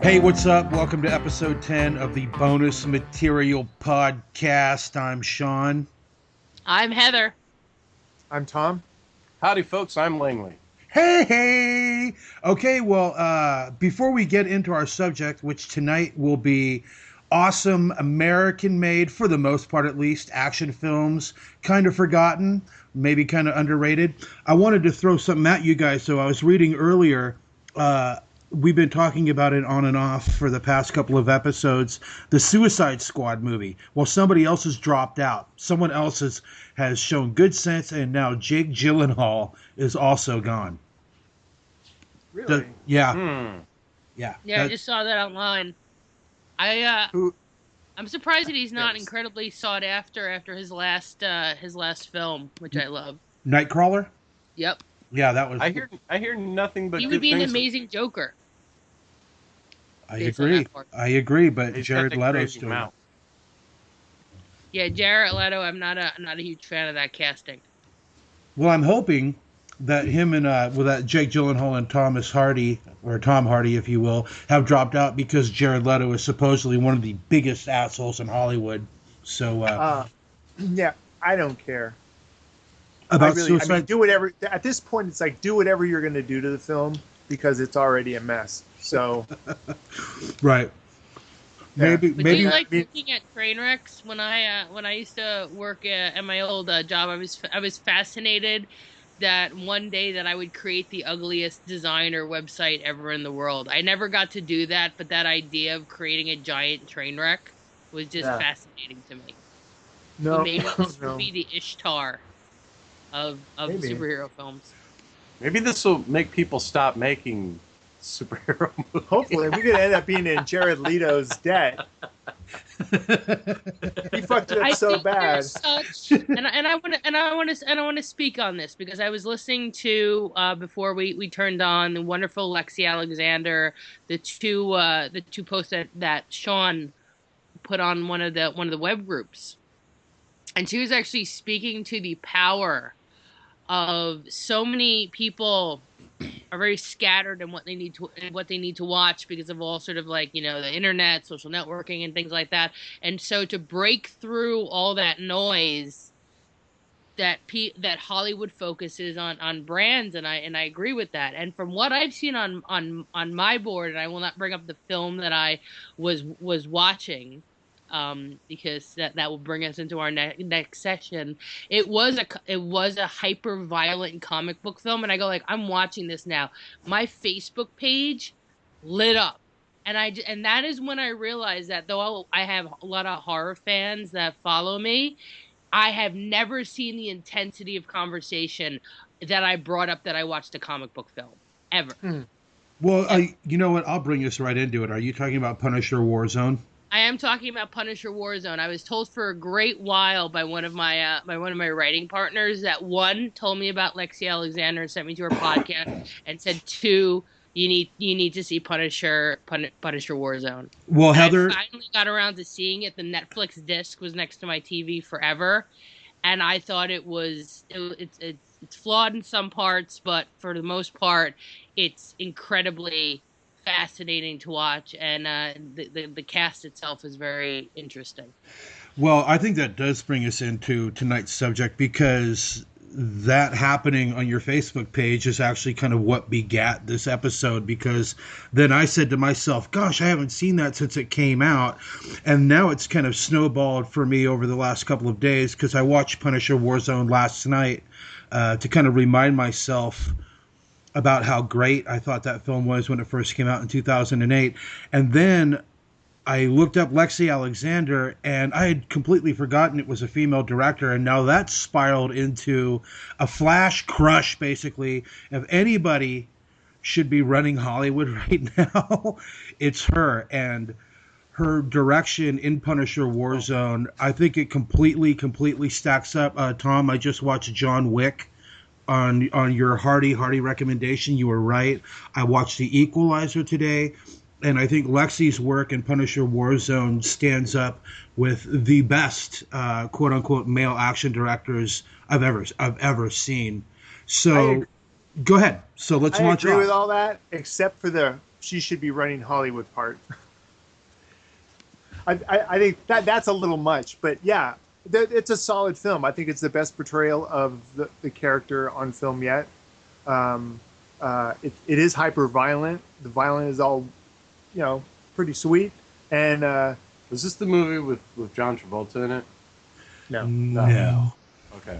Hey, what's up? Welcome to episode 10 of the Bonus Material Podcast. I'm Sean. I'm Heather. I'm Thom. Howdy, folks. I'm Langley. Hey! Okay, well, before we get into our subject, which tonight will be awesome American-made, for the most part at least, action films, kind of forgotten, maybe kind of underrated, I wanted to throw something at you guys. So I was reading earlier, we've been talking about it on and off for the past couple of episodes, the Suicide Squad movie. Well, somebody else has dropped out. Someone else has shown good sense, and now Jake Gyllenhaal is also gone. Really? Yeah. Yeah, I just saw that online. I'm surprised that he's not incredibly sought after his last film, which I love. Nightcrawler? Yep. Yeah, that was... I hear nothing but he good would be an things. amazing Joker. I agree, but He's Jared got that Leto's crazy still... mouth. Yeah, Jared Leto. I'm not a huge fan of that casting. Well, I'm hoping that him and that Jake Gyllenhaal and Tom Hardy, if you will, have dropped out because Jared Leto is supposedly one of the biggest assholes in Hollywood. So, yeah, I don't care. About Suicide? I mean, do whatever. At this point, it's like do whatever you're going to do to the film because it's already a mess. So, right. Yeah. But do you like looking at train wrecks? When I used to work at my old job, I was fascinated that one day that I would create the ugliest designer website ever in the world. I never got to do that, but that idea of creating a giant train wreck was just fascinating to me. Maybe this will be the Ishtar of superhero films. Maybe this will make people stop making superhero movies. Hopefully, we're going to end up being in Jared Leto's debt. He fucked it up so bad. And I want to speak on this because I was listening to before we turned on the wonderful Lexi Alexander, the two posts that Sean put on one of the web groups, and she was actually speaking to the power of so many people are very scattered in what they need to watch because of all sort of like, the internet, social networking and things like that. And so to break through all that noise that Hollywood focuses on brands, and I agree with that. And from what I've seen on my board, and I will not bring up the film that I was watching, because that will bring us into our next session. It was a hyper violent comic book film, and I go like, I'm watching this now. My Facebook page lit up, and that is when I realized that though I have a lot of horror fans that follow me, I have never seen the intensity of conversation that I brought up that I watched a comic book film ever. Well, you know what? I'll bring us right into it. Are you talking about Punisher Warzone? I am talking about Punisher Warzone. I was told for a great while by one of my writing partners that one told me about Lexi Alexander and sent me to her podcast, and said two, you need to see Punisher Warzone. Well, Heather, I finally got around to seeing it. The Netflix disc was next to my TV forever, and I thought it's flawed in some parts, but for the most part, it's incredibly fascinating to watch, and the cast itself is very interesting. Well, I think that does bring us into tonight's subject, because that happening on your Facebook page is actually kind of what begat this episode, because then I said to myself, gosh, I haven't seen that since it came out, and now it's kind of snowballed for me over the last couple of days, because I watched Punisher Warzone last night to kind of remind myself about how great I thought that film was when it first came out in 2008. And then I looked up Lexi Alexander, and I had completely forgotten it was a female director, and now that's spiraled into a flash crush, basically. If anybody should be running Hollywood right now, it's her. And her direction in Punisher Warzone, I think it completely stacks up. Tom, I just watched John Wick on your hearty recommendation. You were right. I watched The Equalizer today, and I think Lexi's work in Punisher Warzone stands up with the best quote unquote male action directors I've ever seen. So go ahead. So let's launch I agree off. with all that, except for the she should be running Hollywood part. I think that's a little much, but yeah, it's a solid film. I think it's the best portrayal of the character on film yet. It is hyper violent. The violence is all, pretty sweet. And Was this the movie with John Travolta in it? No. Okay.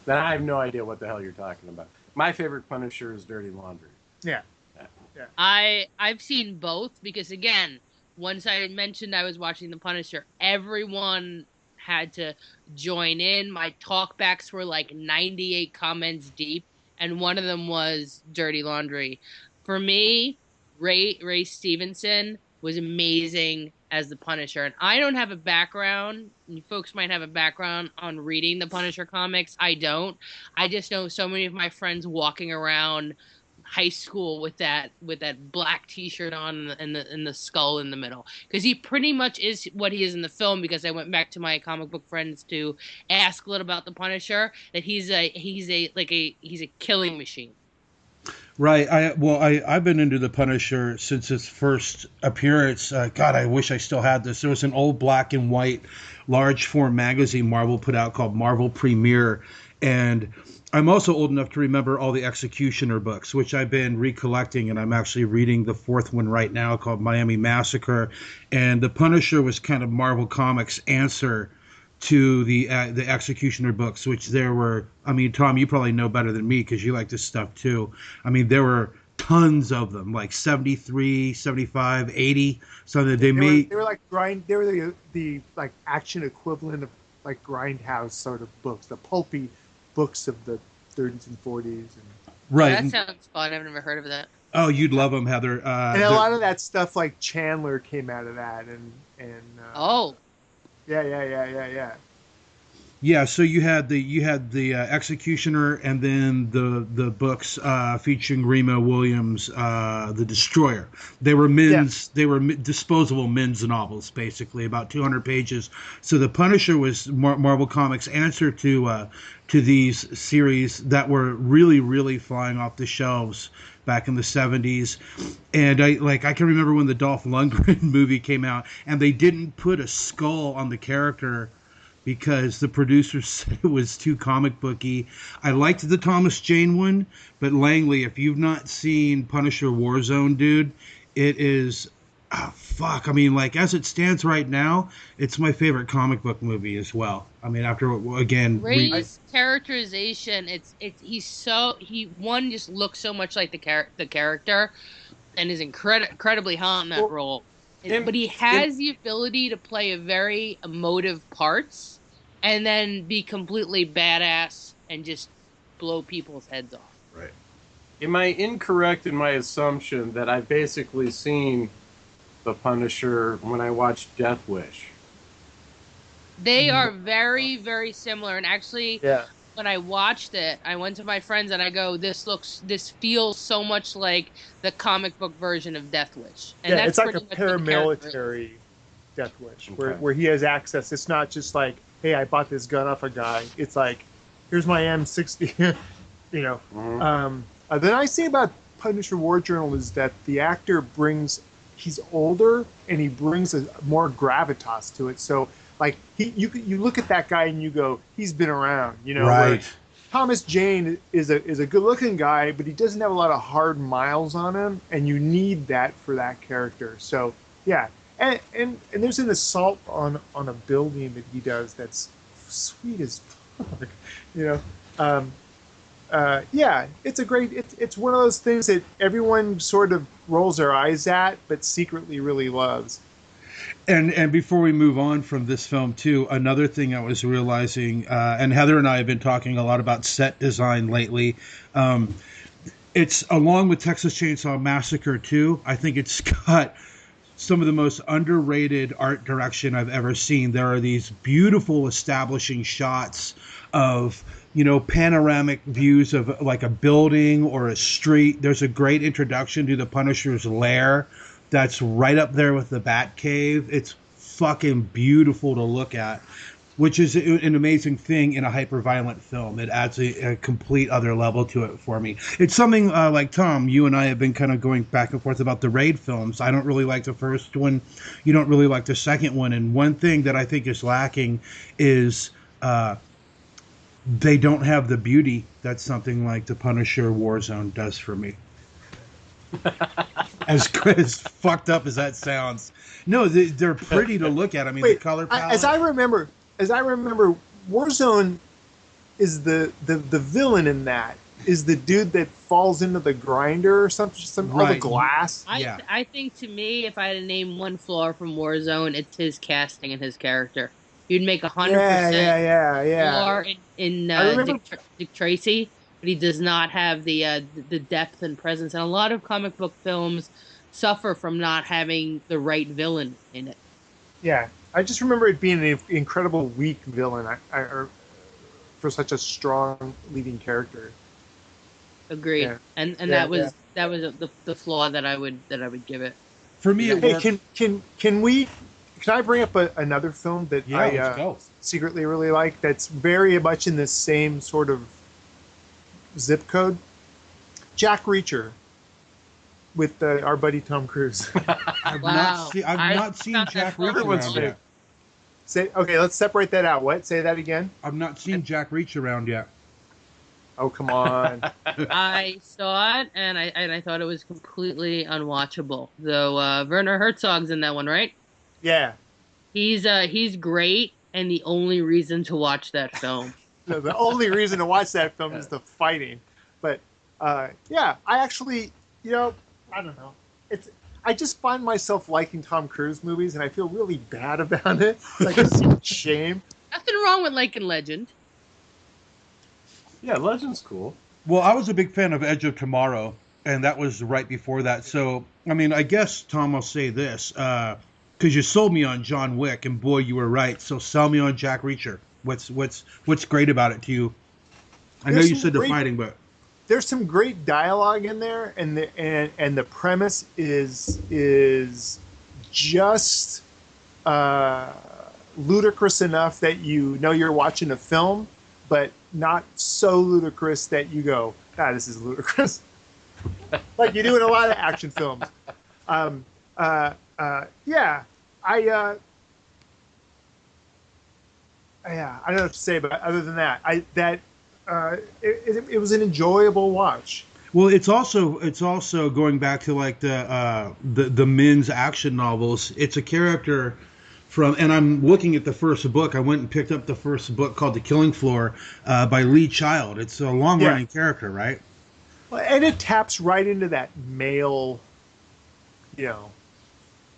Then I have no idea what the hell you're talking about. My favorite Punisher is Dirty Laundry. Yeah. I've seen both because, again, once I mentioned I was watching The Punisher, everyone had to join in. My talkbacks were like 98 comments deep, and one of them was Dirty Laundry. For me, Ray Stevenson was amazing as the Punisher. And I don't have a background. You folks might have a background on reading the Punisher comics. I don't. I just know so many of my friends walking around high school with that black T-shirt on and the skull in the middle, because he pretty much is what he is in the film. Because I went back to my comic book friends to ask a little about the Punisher, that he's a killing machine. Right. I've been into the Punisher since its first appearance. God, I wish I still had this. There was an old black and white large form magazine Marvel put out called Marvel Premiere, and I'm also old enough to remember all the Executioner books, which I've been recollecting, and I'm actually reading the fourth one right now called Miami Massacre. And the Punisher was kind of Marvel Comics' answer to the Executioner books, which there were. I mean, Tom, you probably know better than me because you like this stuff too. I mean, there were tons of them, like 73, 75, 80. So that they were like They were the like action equivalent of like Grindhouse sort of books, the pulpy books of the 30s and 40s. And right. That sounds fun. I've never heard of that. Oh, you'd love them, Heather. And a lot of that stuff, like Chandler, came out of that, oh. Yeah. Yeah, so you had the Executioner, and then the books featuring Remo Williams, the Destroyer. They were disposable men's novels, basically about 200 pages. So the Punisher was Marvel Comics' answer to these series that were really, really flying off the shelves back in the 70s. And I can remember when the Dolph Lundgren movie came out, and they didn't put a skull on the character because the producers said it was too comic booky. I liked the Thomas Jane one, but Langley, if you've not seen Punisher Warzone, dude, it is fuck. I mean, like, as it stands right now, it's my favorite comic book movie as well. I mean, after again, Ray's characterization, he just looks so much like the character, and is incredibly hot in that role. But he has the ability to play a very emotive parts, and then be completely badass and just blow people's heads off. Right. Am I incorrect in my assumption that I've basically seen the Punisher when I watched Death Wish? They are very, very similar. And actually, when I watched it, I went to my friends and I go, this feels so much like the comic book version of Death Wish. And that's it's like a paramilitary Death Wish, where he has access. It's not just like, hey, I bought this gun off a guy. It's like, here's my M60. The nice thing about Punisher War Journal is that the actor he's older and he brings a more gravitas to it. So, like, you look at that guy and you go, he's been around, Right. Thomas Jane is a good-looking guy, but he doesn't have a lot of hard miles on him, and you need that for that character. So, yeah. And there's an assault on a building that he does that's sweet as fuck, it's a great. It's one of those things that everyone sort of rolls their eyes at, but secretly really loves. And before we move on from this film too, another thing I was realizing, and Heather and I have been talking a lot about set design lately. It's along with Texas Chainsaw Massacre 2. I think it's got some of the most underrated art direction I've ever seen. There are these beautiful establishing shots of panoramic views of like a building or a street. There's a great introduction to the Punisher's lair that's right up there with the Batcave. It's fucking beautiful to look at, which is an amazing thing in a hyper-violent film. It adds a complete other level to it for me. It's something like Thom, you and I have been kind of going back and forth about the Raid films. I don't really like the first one. You don't really like the second one. And one thing that I think is lacking is they don't have the beauty that something like the Punisher Warzone does for me. as fucked up as that sounds. No, they're pretty to look at. I mean, the color palette. As I remember, Warzone is the villain in that. Is the dude that falls into the grinder or something? Right. All the glass. I think, to me, if I had to name one flaw from Warzone, it's his casting and his character. You'd make 100% flaw in Dick Tracy, but he does not have the depth and presence. And a lot of comic book films suffer from not having the right villain in it. Yeah, I just remember it being an incredible weak villain for such a strong leading character. Agreed. Yeah. And that was the flaw that I would give it. For me, it worked. Can I bring up another film that I secretly really like that's very much in the same sort of zip code? Jack Reacher with our buddy Tom Cruise. I've not seen Jack Reacher around yet. Okay, let's separate that out. What? Say that again. I've not seen Jack Reacher around yet. Oh, come on. I saw it, and I thought it was completely unwatchable. Though Werner Herzog's in that one, right? Yeah. He's great, and the only reason to watch that film. No, the only reason to watch that film is the fighting. But, yeah, I actually, I don't know. I just find myself liking Tom Cruise movies, and I feel really bad about it. It's like a shame. Nothing wrong with liking Legend. Yeah, Legend's cool. Well, I was a big fan of Edge of Tomorrow, and that was right before that. So, I mean, I guess, Tom, I'll say this. Because you sold me on John Wick, and boy, you were right. So sell me on Jack Reacher. What's great about it to you? I know you said the fighting, but there's some great dialogue in there, and the premise is just ludicrous enough that you know you're watching a film, but not so ludicrous that you go, this is ludicrous, like you do in a lot of action films. I don't know what to say, but other than that, it was an enjoyable watch. Well, it's also going back to like the men's action novels. It's a character from, and I'm looking at the first book. I went and picked up the first book called The Killing Floor by Lee Child. It's a long-running character, right? Well, and it taps right into that male,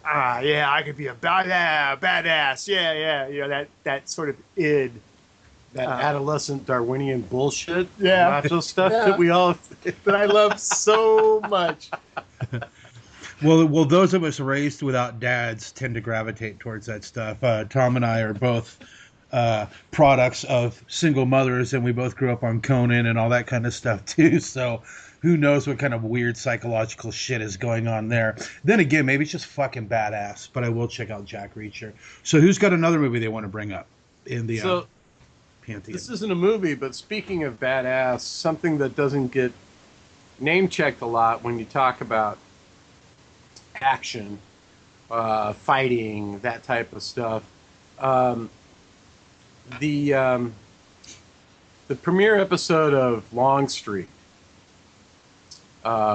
I could be a badass. Yeah. That sort of id. That adolescent Darwinian bullshit. Yeah. Macho stuff that we all... that I love so much. Well, those of us raised without dads tend to gravitate towards that stuff. Tom and I are both products of single mothers, and we both grew up on Conan and all that kind of stuff, too. So... who knows what kind of weird psychological shit is going on there. Then again, maybe it's just fucking badass, but I will check out Jack Reacher. So who's got another movie they want to bring up in the Pantheon? This isn't a movie, but speaking of badass, something that doesn't get name-checked a lot when you talk about action, fighting, that type of stuff. The premiere episode of Longstreet,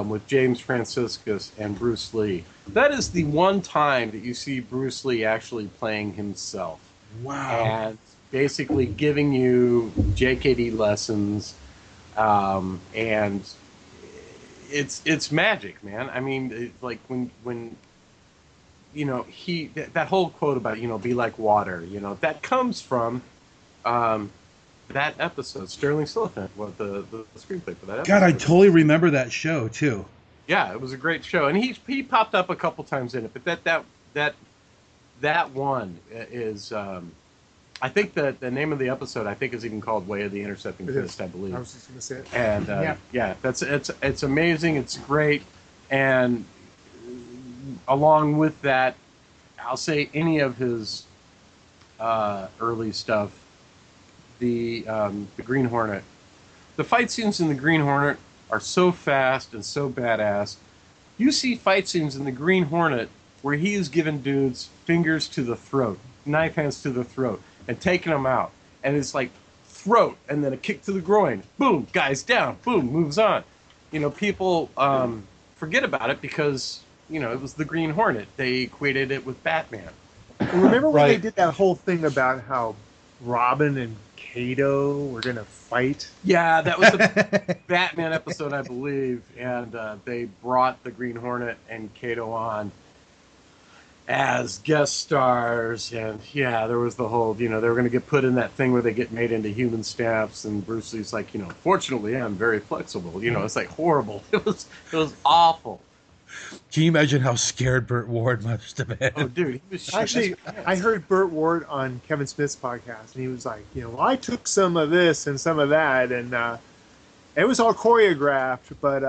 with James Franciscus and Bruce Lee. That is the one time that you see Bruce Lee actually playing himself. Wow. And basically giving you JKD lessons. And it's magic, man. I mean, like when that whole quote about, be like water, that comes from that episode, Sterling Silliphant, the screenplay for that episode. God, I totally remember that show too. Yeah, it was a great show, and he popped up a couple times in it. But that one is I think that the name of the episode, I think, is even called "Way of the Intercepting Fist," I believe. I was just going to say it. And it's amazing. It's great, and along with that, I'll say any of his early stuff, the Green Hornet, the fight scenes in the Green Hornet are so fast and so badass. You see fight scenes in the Green Hornet where he is giving dudes fingers to the throat, knife hands to the throat, and taking them out. And it's like throat, and then a kick to the groin. Boom, guy's down. Boom, moves on. People forget about it because, it was the Green Hornet. They equated it with Batman. Remember when they did that whole thing about how Robin and Kato were going to fight? Yeah, that was a Batman episode, I believe. And they brought the Green Hornet and Kato on as guest stars, and there was the whole, they were going to get put in that thing where they get made into human stamps, and Bruce Lee's like, fortunately I'm very flexible. It's like horrible. It was awful. Can you imagine how scared Burt Ward must have been? Oh, dude, he was actually. I heard Burt Ward on Kevin Smith's podcast, and he was like, I took some of this and some of that, and it was all choreographed, but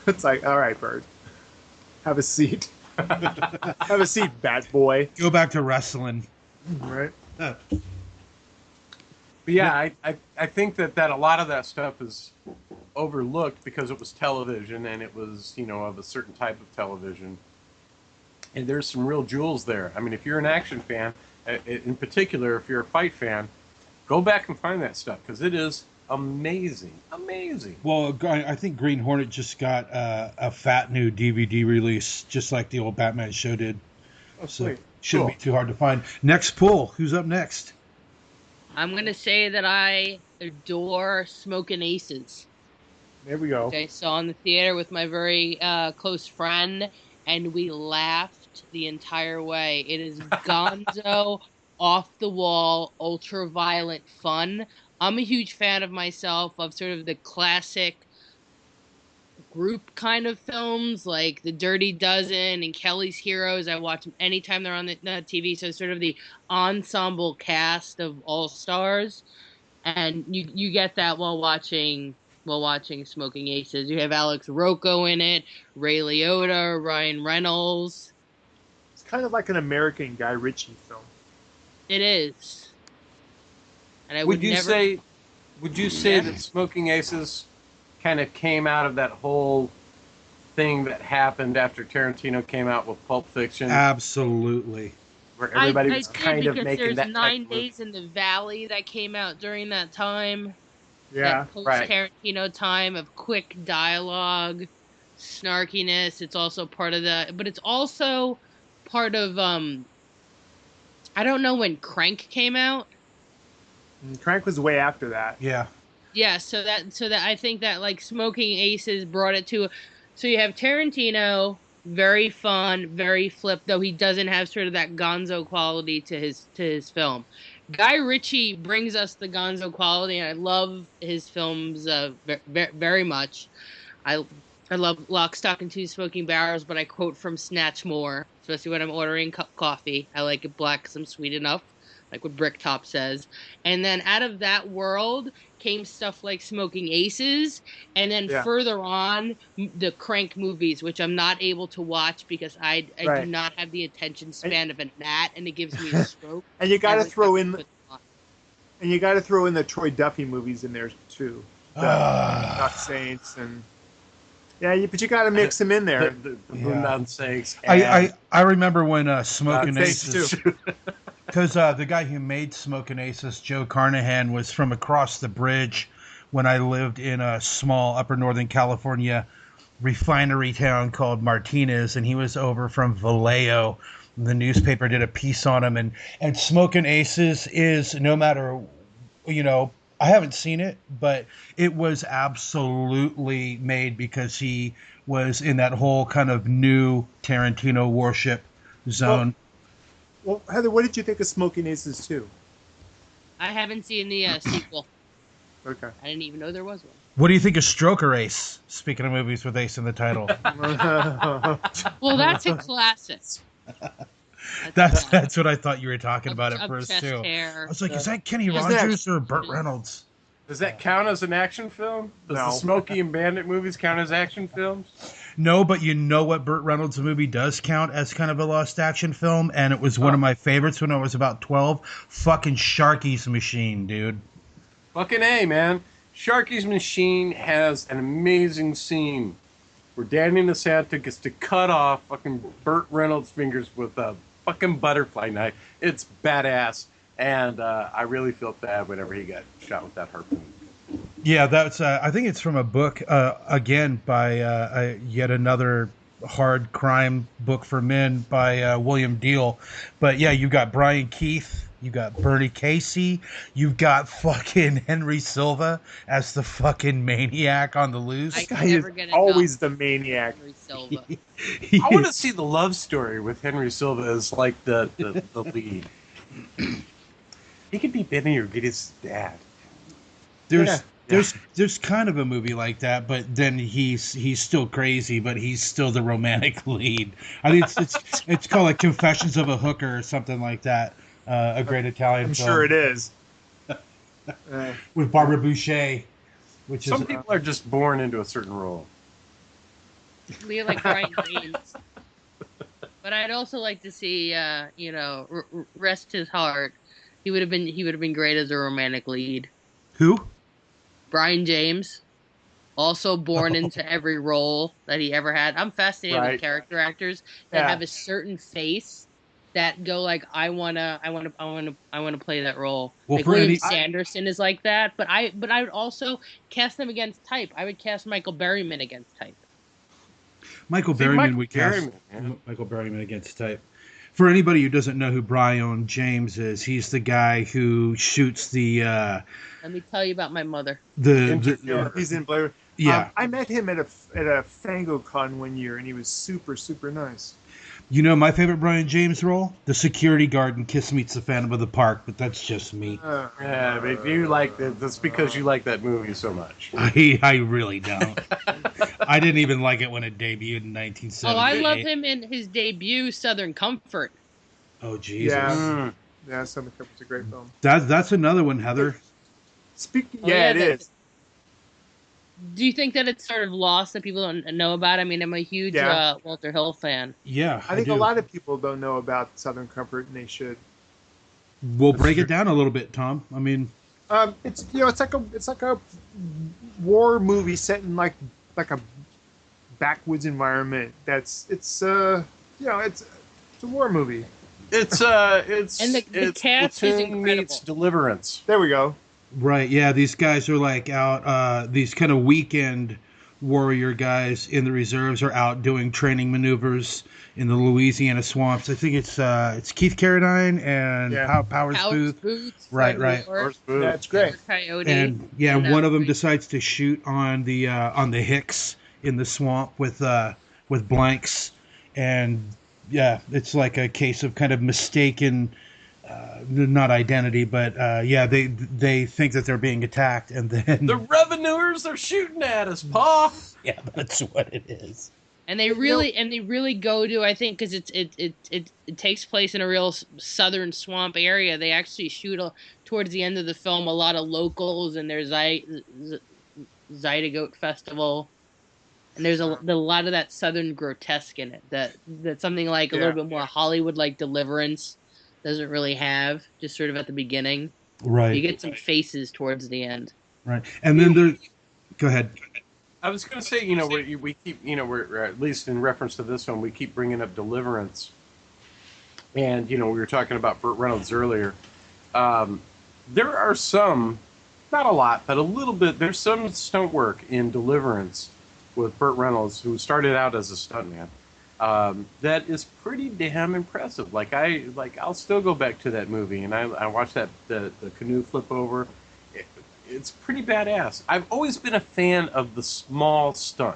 it's like, all right, Burt, have a seat. Have a seat, Bat Boy. Go back to wrestling. Right. But yeah, I think that a lot of that stuff is overlooked because it was television and it was, of a certain type of television. And there's some real jewels there. I mean, if you're an action fan, in particular, if you're a fight fan, go back and find that stuff because it is amazing. Well, I think Green Hornet just got a fat new DVD release, just like the old Batman show did. Oh, sweet. Shouldn't be too hard to find. Next poll. Who's up next? I'm going to say that I adore Smokin' Aces. There we go. Which I saw in the theater with my very close friend, and we laughed the entire way. It is gonzo, off-the-wall, ultra-violent fun. I'm a huge fan of myself of sort of the classic group kind of films like The Dirty Dozen and Kelly's Heroes. I watch them anytime they're on the TV. So sort of the ensemble cast of all stars, and you get that while watching Smoking Aces. You have Alex Rocco in it, Ray Liotta, Ryan Reynolds. It's kind of like an American Guy Ritchie film. It is. And would you say that Smoking Aces kind of came out of that whole thing that happened after Tarantino came out with Pulp Fiction? Absolutely. Where everybody was kind of making that. There's 9 Days in the Valley that came out during that time. Yeah, that post-Tarantino time of quick dialogue, snarkiness. It's also part of but it's also part of I don't know when Crank came out. Crank was way after that. Yeah. Yeah, so that I think that like Smoking Aces brought it to. So you have Tarantino, very fun, very flip, though he doesn't have sort of that gonzo quality to his film. Guy Ritchie brings us the gonzo quality, and I love his films very much. I love Lock, Stock, and Two Smoking Barrels, but I quote from Snatch more, especially when I'm ordering coffee. I like it black because I'm sweet enough, like what Bricktop says. And then out of that world came stuff like Smoking Aces, and then further on, the Crank movies, which I'm not able to watch because I do not have the attention span of a gnat, and it gives me a stroke. And you got to throw in the Troy Duffy movies in there too. Not Saints and but you got to mix them in there. The Boondown Saints. I remember when Smoking Aces. Because the guy who made Smokin' Aces, Joe Carnahan, was from across the bridge when I lived in a small upper northern California refinery town called Martinez, and he was over from Vallejo. The newspaper did a piece on him, and Smokin' Aces is, no matter, I haven't seen it, but it was absolutely made because he was in that whole kind of new Tarantino worship zone. Well, Heather, what did you think of Smoking Aces 2? I haven't seen the sequel. Okay. I didn't even know there was one. What do you think of Stroker Ace? Speaking of movies with Ace in the title. Well, that's a classic. That's what I thought you were talking about at Of first chest too. hair. I was like, is that Kenny Who's Rogers or Burt Reynolds? Does that count as an action film? Does the No. Smokey and Bandit movies count as action films? No, but you know what Burt Reynolds movie does count as kind of a lost action film, and it was one of my favorites when I was about 12. Fucking Sharky's Machine, dude. Fucking A, man. Sharky's Machine has an amazing scene where Danny DeSanto gets to cut off fucking Burt Reynolds' fingers with a fucking butterfly knife. It's badass, and I really felt bad whenever he got shot with that harpoon. Yeah, that's. I think it's from a book again by yet another hard crime book for men by William Deal. But yeah, you got Brian Keith, you got Bernie Casey, you've got fucking Henry Silva as the fucking maniac on the loose. I Guy is always the maniac. Henry Silva. I want to see the love story with Henry Silva as like the lead. He could be Benny or get his dad. There's kind of a movie like that, but then he's still crazy, but he's still the romantic lead. I think it's called like Confessions of a Hooker or something like that. A great Italian I'm film. sure it is. With Barbara Boucher, which Some is people are just born into a certain role. We like Brian James. But I'd also like to see, rest his heart. He would have been great as a romantic lead. who? Brian James, also born into every role that he ever had. I'm fascinated with character actors that have a certain face that go like, I wanna play that role. Well, like William Sanderson is like that, but I would also cast them against type. I would cast Michael Berryman against type. Michael Berryman would cast Michael Berryman against type. For anybody who doesn't know who Brian James is, he's the guy who shoots the. Let me tell you about my mother. He's in Blair. Yeah, I met him at a FangoCon one year, and he was super, super nice. You know my favorite Brian James role? The security guard in Kiss Meets the Phantom of the Park, but that's just me. Yeah, but if you like that, that's because you like that movie so much. I really don't. I didn't even like it when it debuted in 1978. Oh, I love him in his debut, Southern Comfort. Oh, Jesus. Yeah, Southern Comfort's a great film. That's another one, Heather. It is. Do you think that it's sort of lost that people don't know about? I mean, I'm a huge Walter Hill fan. Yeah, I think a lot of people don't know about Southern Comfort, and they should. We'll break it down a little bit, Tom. I mean, it's like a war movie set in like a backwoods environment. It's a war movie. And the cast is incredible. Meets Deliverance. There we go. right? Yeah, these guys are like out. These kind of weekend warrior guys in the reserves are out doing training maneuvers in the Louisiana swamps. I think it's Keith Carradine and Powers Booth. Right. That's great. Coyote. And one of them decides to shoot on the Hicks in the swamp with blanks, and it's like a case of kind of mistaken, not identity, but they think that they're being attacked, and then the revenuers are shooting at us, Pa. Yeah, that's what it is. And they really go to, I think, because it takes place in a real southern swamp area. They actually shoot towards the end of the film a lot of locals, and there's Zydegoat Festival, and there's a lot of that southern grotesque in it that something like a little bit more Hollywood like Deliverance doesn't really have. Just sort of at the beginning, right? You get some faces towards the end, right? And then go ahead. I was going to say, we keep, we're at least in reference to this one, we keep bringing up Deliverance, and we were talking about Burt Reynolds earlier. There are some, not a lot, but a little bit. There's some stunt work in Deliverance with Burt Reynolds, who started out as a stuntman. That is pretty damn impressive. I'll still go back to that movie, and I watched the canoe flip over. It's pretty badass. I've always been a fan of the small stunt,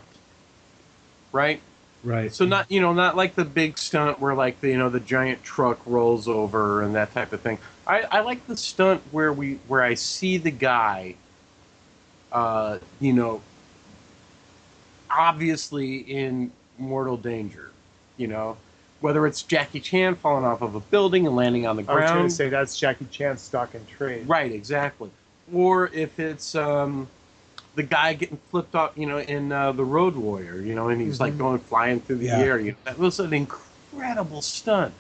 right? Right. So not like the big stunt where the giant truck rolls over and that type of thing. I like the stunt where I see the guy, obviously in mortal danger, whether it's Jackie Chan falling off of a building and landing on the I was going ground. to say that's Jackie Chan's stock and trade. Right, exactly. Or if it's the guy getting flipped off, in The Road Warrior, and he's like going flying through the air. That was an incredible stunt.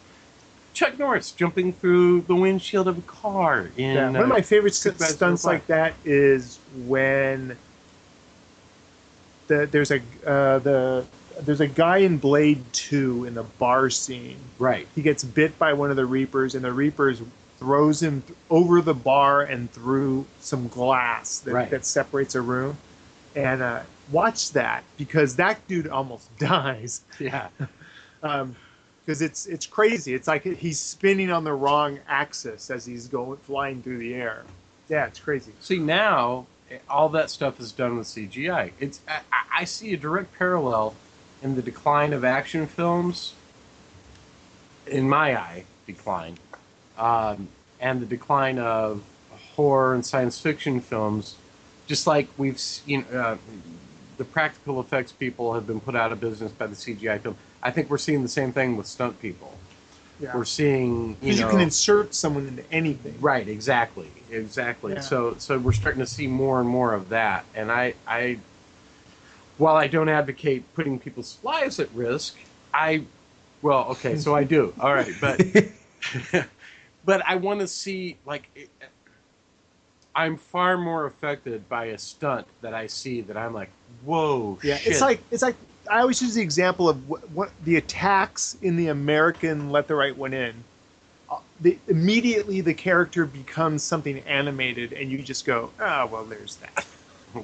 Chuck Norris jumping through the windshield of a car. One of my favorite stunts like that is when there's a guy in Blade 2 in the bar scene. Right. He gets bit by one of the Reapers, and the Reapers throws him over the bar and through some glass that separates a room. And watch that, because that dude almost dies. Yeah. Because it's crazy. It's like he's spinning on the wrong axis as he's flying through the air. Yeah, it's crazy. See, now all that stuff is done with CGI. I see a direct parallel in the decline of action films, in my eye, decline, and the decline of horror and science fiction films. Just like we've seen, the practical effects people have been put out of business by the CGI film. I think we're seeing the same thing with stunt people. Yeah. We're seeing, because you can insert someone into anything. Right, exactly. Yeah. So we're starting to see more and more of that. And I while I don't advocate putting people's lives at risk, so I do. All right, but but I want to see, I'm far more affected by a stunt that I see that I'm like, whoa, yeah, shit. It's like I always use the example of what the attacks in the American Let the Right One In. Immediately the character becomes something animated, and you just go, oh, well, there's that.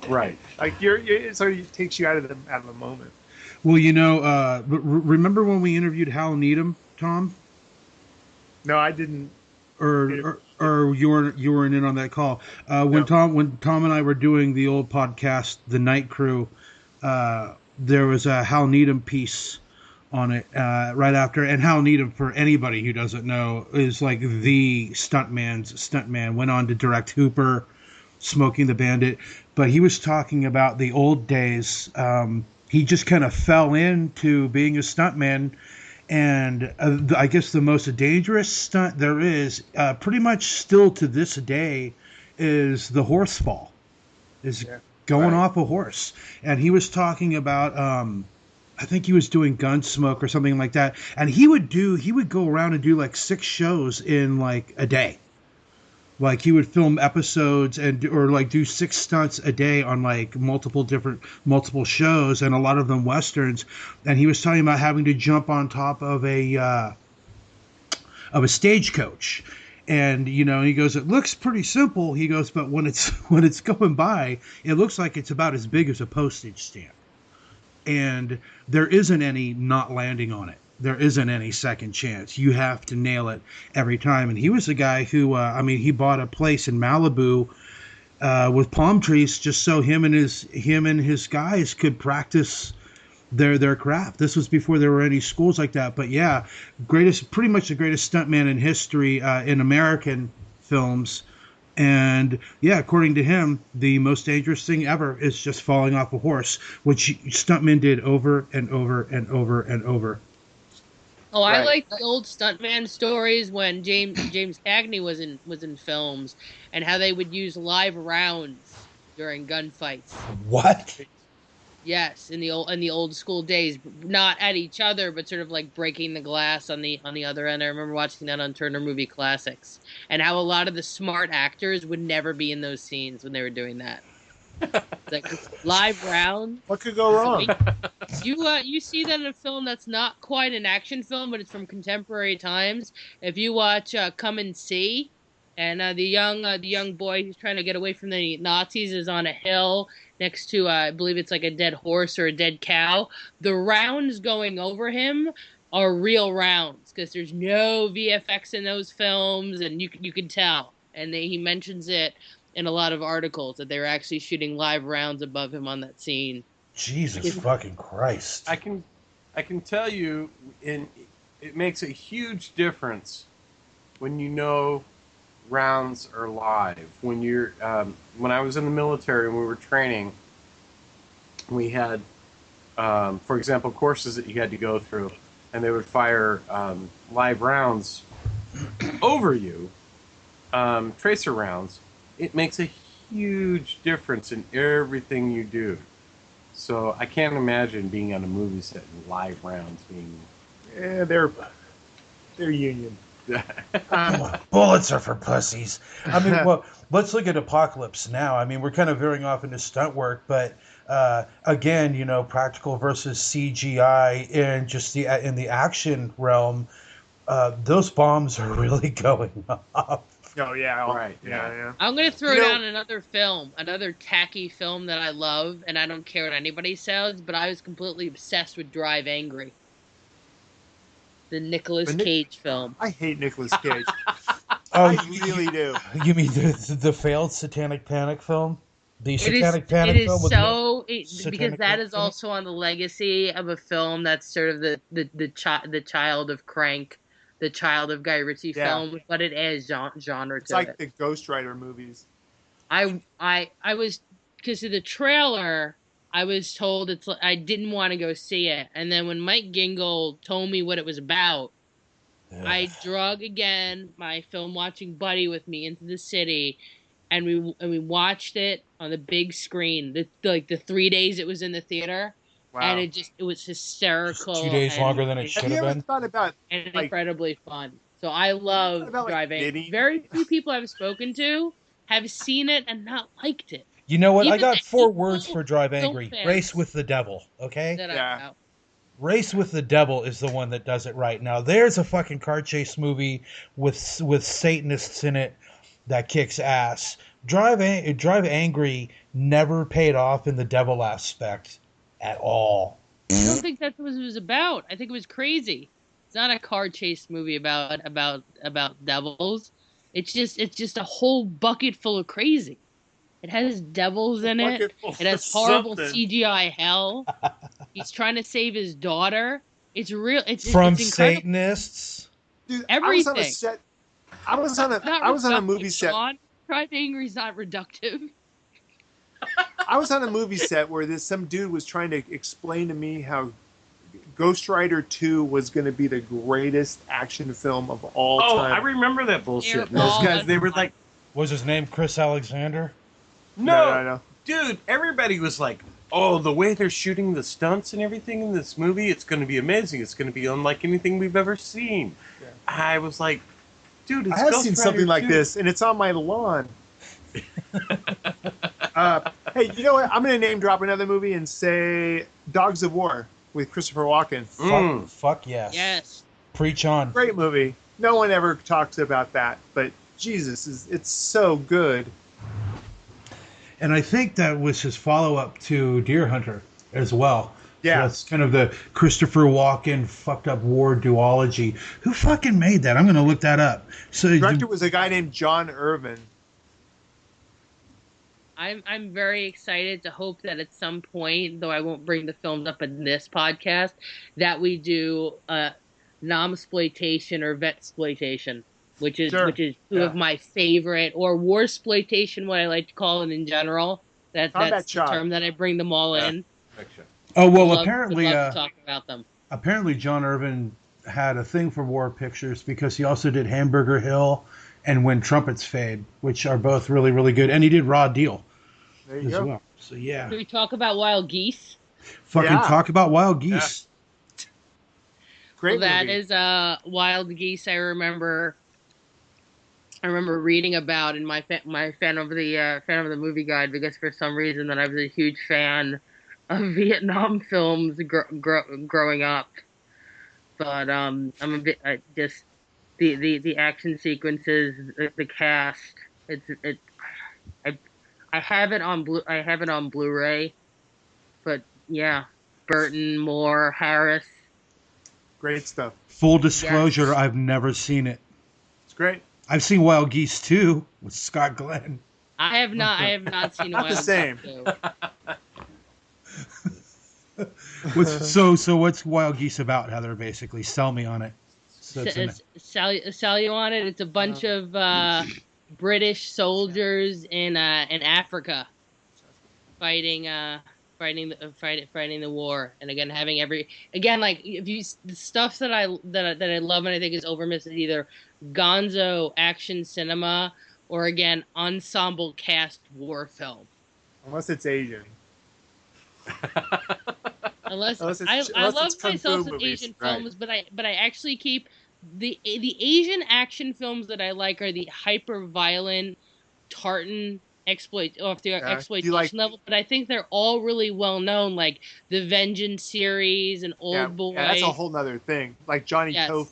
Right. Like it sort of takes you out of the moment. Well, remember when we interviewed Hal Needham, Tom? No, I didn't. Or you weren't in on that call. When Tom and I were doing the old podcast, The Night Crew, there was a Hal Needham piece on it right after. And Hal Needham, for anybody who doesn't know, is like the stuntman. Went on to direct Hooper, Smoking the Bandit. But he was talking about the old days. He just kind of fell into being a stuntman. And I guess the most dangerous stunt there is, pretty much still to this day, is the horse fall. Going off a horse. And he was talking about, I think he was doing Gunsmoke or something like that. And he would go around and do like 6 shows in like a day. Like he would film episodes or like do 6 stunts a day on like multiple shows, and a lot of them westerns. And he was talking about having to jump on top of a stagecoach. And he goes, it looks pretty simple. He goes, but when it's going by, it looks like it's about as big as a postage stamp. And there isn't any not landing on it. There isn't any second chance. You have to nail it every time. And he was a guy who, he bought a place in Malibu with palm trees just so him and his guys could practice their craft. This was before there were any schools like that. But yeah, pretty much the greatest stuntman in history in American films. And yeah, according to him, the most dangerous thing ever is just falling off a horse, which stuntmen did over and over and over and over. Oh, I like the old stuntman stories when James Cagney was in films, and how they would use live rounds during gunfights. What? Yes, in the old school days, not at each other, but sort of like breaking the glass on the other end. I remember watching that on Turner Movie Classics, and how a lot of the smart actors would never be in those scenes when they were doing that. Like live round. What could go wrong? You see that in a film that's not quite an action film, but it's from contemporary times. If you watch Come and See, and the young boy who's trying to get away from the Nazis is on a hill next to I believe it's like a dead horse or a dead cow. The rounds going over him are real rounds, because there's no VFX in those films, and you can tell. And he mentions it in a lot of articles that they were actually shooting live rounds above him on that scene. Jesus fucking Christ! I can tell you, it makes a huge difference when rounds are live. When you're when I was in the military and we were training, we had, for example, courses that you had to go through, and they would fire live rounds over you, tracer rounds, it makes a huge difference in everything you do. So I can't imagine being on a movie set and live rounds being. Yeah, they're union. Bullets are for pussies. I mean, well, let's look at Apocalypse Now. I mean, we're kind of veering off into stunt work, but again, you know, practical versus CGI, and just in the action realm, those bombs are really going off. Oh yeah, Right, yeah. I'm gonna throw down another film, another tacky film that I love, and I don't care what anybody says, but I was completely obsessed with Drive Angry, the Nicolas Cage film. I hate Nicolas Cage. Oh, I really do. You mean the failed Satanic Panic film? The It Satanic is. Panic It is film with so because Satanic that is Panic? also on the legacy of a film that's sort of the child of Crank, the child of Guy Ritchie film, but it adds genre It's to like it. the Ghost Rider movies. I was, because of the trailer, I was told I didn't want to go see it, and then when Mike Gingle told me what it was about, I drug again my film watching buddy with me into the city, and we watched it on the big screen. The 3 days it was in the theater, and Wow. it was hysterical. Just 2 days longer than it Have should you have ever been. thought about and like incredibly fun. So I love about, like, driving. knitting? Very few people I've spoken to have seen it and not liked it. You know what? I Even got the 4 hateful words for Drive film Angry. fans Race with the devil, okay? that I Yeah. know. Race with the Devil is the one that does it right. Now, there's a fucking car chase movie with Satanists in it that kicks ass. Drive Angry never paid off in the devil aspect at all. I don't think that's what it was about. I think it was crazy. It's not a car chase movie about devils. It's just a whole bucket full of crazy. It has devils in it. bucket full It has of horrible something. CGI hell. He's trying to save his daughter. It's real. From it's incredible. Satanists. Dude, Everything. I was on a set. I was on a movie set. Drive Angry is not reductive. I was on a movie set where some dude was trying to explain to me how Ghost Rider 2 was going to be the greatest action film of all time. I remember that bullshit. They're Those all guys, they were like, Was his name Chris Alexander? No. Dude, everybody was like, oh, the way they're shooting the stunts and everything in this movie, it's going to be amazing. It's going to be unlike anything we've ever seen. Yeah. I was like, dude, it's I have Ghost seen Rider something like 2. this, and it's on my lawn. Hey, you know what? I'm going to name drop another movie and say Dogs of War with Christopher Walken. Fuck yes. Yes. Preach on. Great movie. No one ever talks about that, but Jesus, it's so good. And I think that was his follow-up to Deer Hunter as well. Yeah. So that's kind of the Christopher Walken fucked up war duology. Who fucking made that? I'm going to look that up. So The director was a guy named John Irvin. I'm very excited to hope that at some point, though I won't bring the films up in this podcast, that we do nom-sploitation or vet-sploitation, which is two of my favorite, or war-sploitation, what I like to call it in general. That's the term that I bring them all in. Oh well, Would apparently love to talk about them. Apparently, John Irvin had a thing for war pictures because he also did Hamburger Hill and When Trumpets Fade, which are both really, really good. And he did Raw Deal there you go. well. So yeah. Can we talk about Wild Geese? Talk about Wild Geese. Yeah. Great well, that movie. is Wild Geese. I remember reading about in my fan of the movie guide, because for some reason that I was a huge fan of Vietnam films growing up. But I'm a bit just the action sequences, the cast. I have it on Blu-ray. But yeah, Burton, Moore, Harris. Great stuff. Full disclosure, I've never seen it. It's great. I've seen Wild Geese 2 with Scott Glenn. I have not seen Not Wild the same. Geese 2. So what's Wild Geese about, Heather? Basically, sell me on it. Sell you on it. It's a bunch of British soldiers in Africa fighting fighting the war, and again having like if you the stuff that I love and I think is overmissed is either gonzo action cinema or again ensemble cast war film. Unless it's Asian. Unless Unless I love it's kung myself fu in movies. Asian Right. films, but I actually keep the Asian action films that I like are the hyper violent tartan Yeah. Do you exploitation like? level, but I think they're all really well known, like the Vengeance series and Yeah, Old yeah, that's a Boy. whole nother thing. Like Johnny To Yes, films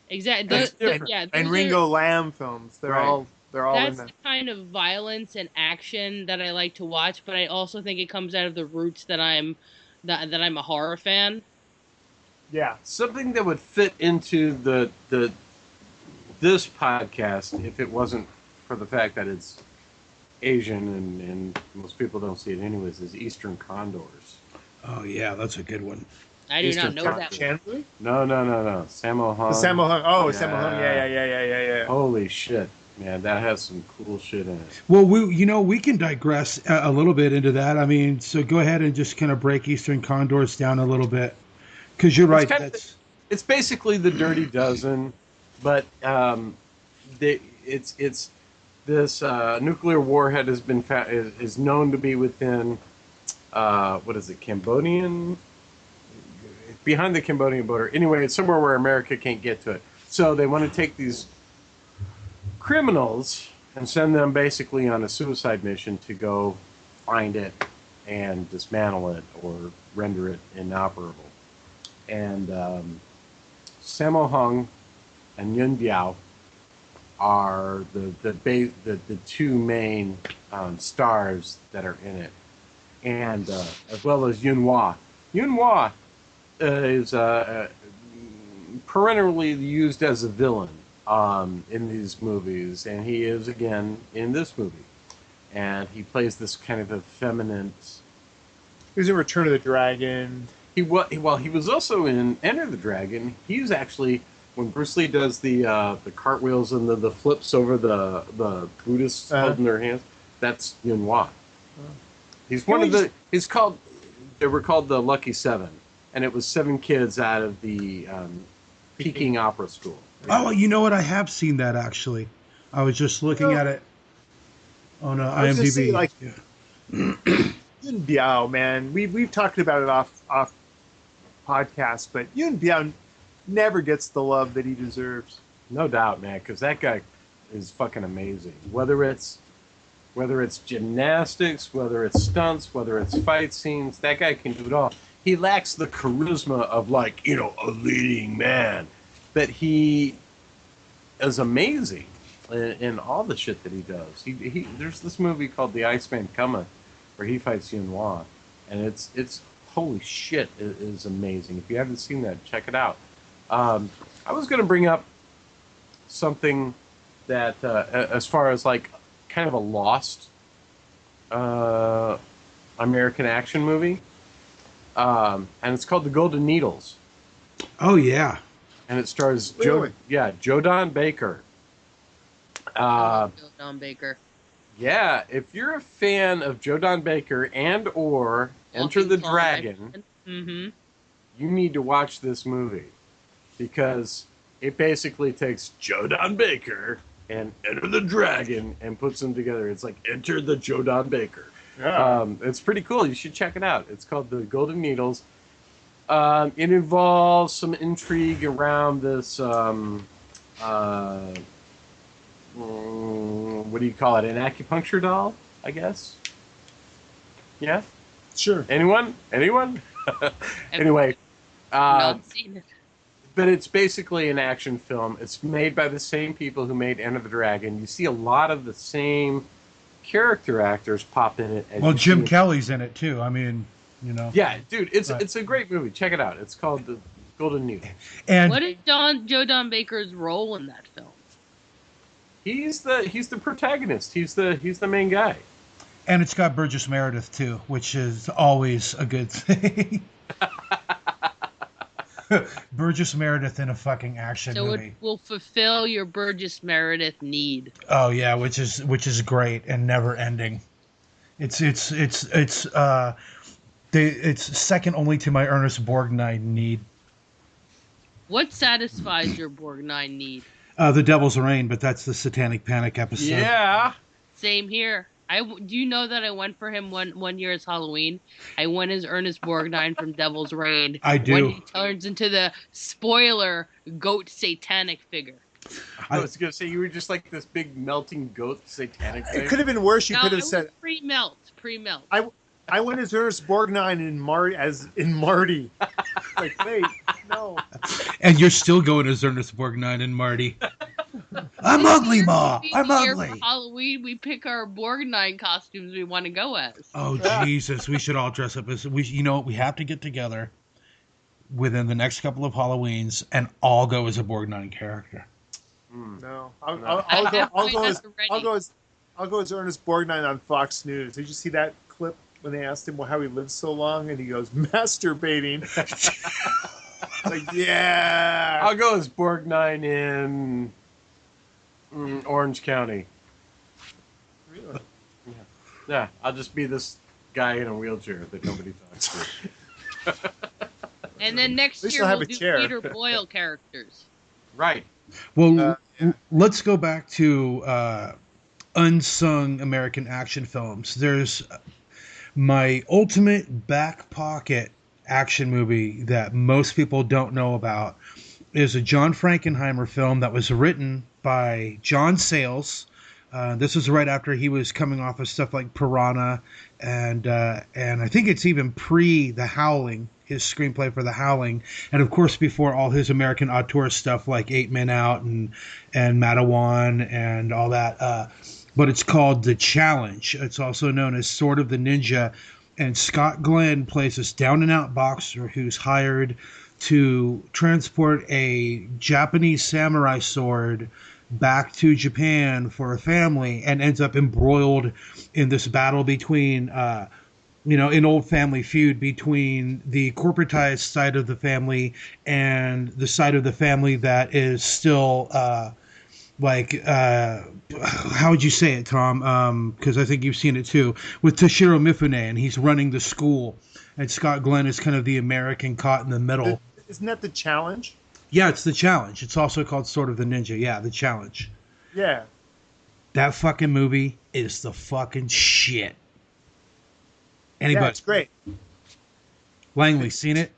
exactly. That's different. Yeah, and those are Ringo Lamb films. They're Right. all in that's there. the kind of violence and action that I like to watch, but I also think it comes out of the roots that I'm a horror fan. Yeah. Something that would fit into the this podcast if it wasn't for the fact that it's Asian and most people don't see it anyways is Eastern Condors. Oh yeah, that's a good one. I do Eastern not know Condors. that. Chan movie? No. Sammo Hung. The Sammo Hung. Oh, Yeah. Sammo Hung. Yeah. Holy shit, man, that has some cool shit in it. Well, we can digress a little bit into that. I mean, so go ahead and just kind of break Eastern Condors down a little bit, because you're right. It's basically the Dirty Dozen, but it's this nuclear warhead has been is known to be within what is it, Cambodian, behind the Cambodian border. Anyway, it's somewhere where America can't get to it. So they want to take these criminals and send them basically on a suicide mission to go find it and dismantle it or render it inoperable. And Sammo Hung and Yun Biao are the two main stars that are in it, and as well as Yun Hua. Yun Hua is perennially used as a villain in these movies, and he is again in this movie, and he plays this kind of effeminate. He was in Return of the Dragon. He was also in Enter the Dragon. He's actually, when Bruce Lee does the cartwheels and the flips over the Buddhists holding their hands, that's Yun Hua. He's one of the. They were called the Lucky Seven, and it was 7 kids out of the Peking Opera School. Oh, you know what? I have seen that actually. I was just looking at it on IMDb. Just saying, like, Yun Biao, man, we've talked about it off podcast, but Yun Biao never gets the love that he deserves. No doubt, man, because that guy is fucking amazing. Whether it's gymnastics, whether it's stunts, whether it's fight scenes, that guy can do it all. He lacks the charisma of, like, a leading man, but he is amazing in all the shit that he does. He there's this movie called The Iceman Cometh where he fights Yun Hua, and it's holy shit, it is amazing. If you haven't seen that, check it out. I was going to bring up something that as far as like kind of a lost American action movie, and it's called The Golden Needles. Oh yeah, and it stars Really? Joe Don Baker. Joe Don Baker. Yeah, if you're a fan of Joe Don Baker and or Enter the Dragon, Mm-hmm. you need to watch this movie because it basically takes Joe Don Baker and Enter the Dragon and puts them together. It's like Enter the Joe Don Baker. Yeah. It's pretty cool. You should check it out. It's called The Golden Needles. It involves some intrigue around this, what do you call it? An acupuncture doll, I guess? Yeah? Sure. Anyone? Anyway. Not seen it. But it's basically an action film. It's made by the same people who made Enter the Dragon. You see a lot of the same character actors pop in it. Well, Jim Kelly's in it too. I mean, Yeah, dude, it's Right. it's a great movie. Check it out. It's called The Golden Needle. And What is Joe Don Baker's role in that film? He's the protagonist. He's the main guy. and it's got Burgess Meredith too, which is always a good thing. Burgess Meredith in a fucking action So movie. it will fulfill your Burgess Meredith need. Oh yeah, which is great and never ending. It's second only to my Ernest Borgnine need. What satisfies your Borgnine need? The Devil's Reign, but that's the Satanic Panic episode. Yeah. Same here. Do you know that I went for him one year as Halloween? I went as Ernest Borgnine from Devil's Reign. I do. When he turns into the spoiler goat satanic figure. I was gonna say you were just like this big melting goat satanic thing. It could have been worse. You could have said pre-melt. I went as Ernest Borgnine in Marty. Like, wait, no. And you're still going as Ernest Borgnine and Marty. I'm ugly, Ma. I'm ugly. For Halloween, we pick our Borgnine costumes we want to go as. Oh, Jesus. We should all dress up as... You know what? We have to get together within the next couple of Halloweens and all go as a Borgnine character. No. I'll go as Ernest Borgnine on Fox News. Did you see that clip when they asked him how he lived so long? And he goes, masturbating. Like, yeah. I'll go as Borgnine in Orange County. Really? Yeah, I'll just be this guy in a wheelchair that nobody talks to. And then next year we'll do Peter Boyle characters. Right. Well, let's go back to unsung American action films. There's my ultimate back pocket action movie that most people don't know about is a John Frankenheimer film that was written by John Sayles. This was right after he was coming off of stuff like Piranha, and I think it's even pre The Howling, his screenplay for The Howling, and of course before all his American auteur stuff like 8 Men Out and Matawan and all that. But it's called The Challenge. It's also known as Sword of the Ninja. And Scott Glenn plays this down-and-out boxer who's hired to transport a Japanese samurai sword back to Japan for a family, and ends up embroiled in this battle between, an old family feud between the corporatized side of the family and the side of the family that is still... how would you say it, Tom? Because I think you've seen it too, with Toshiro Mifune, and he's running the school, and Scott Glenn is kind of the American caught in the middle. Isn't that The Challenge? Yeah, it's The Challenge. It's also called Sword of the Ninja. Yeah, The Challenge. Yeah. That fucking movie is the fucking shit. Anybody? Yeah, it's great. Langley, seen it?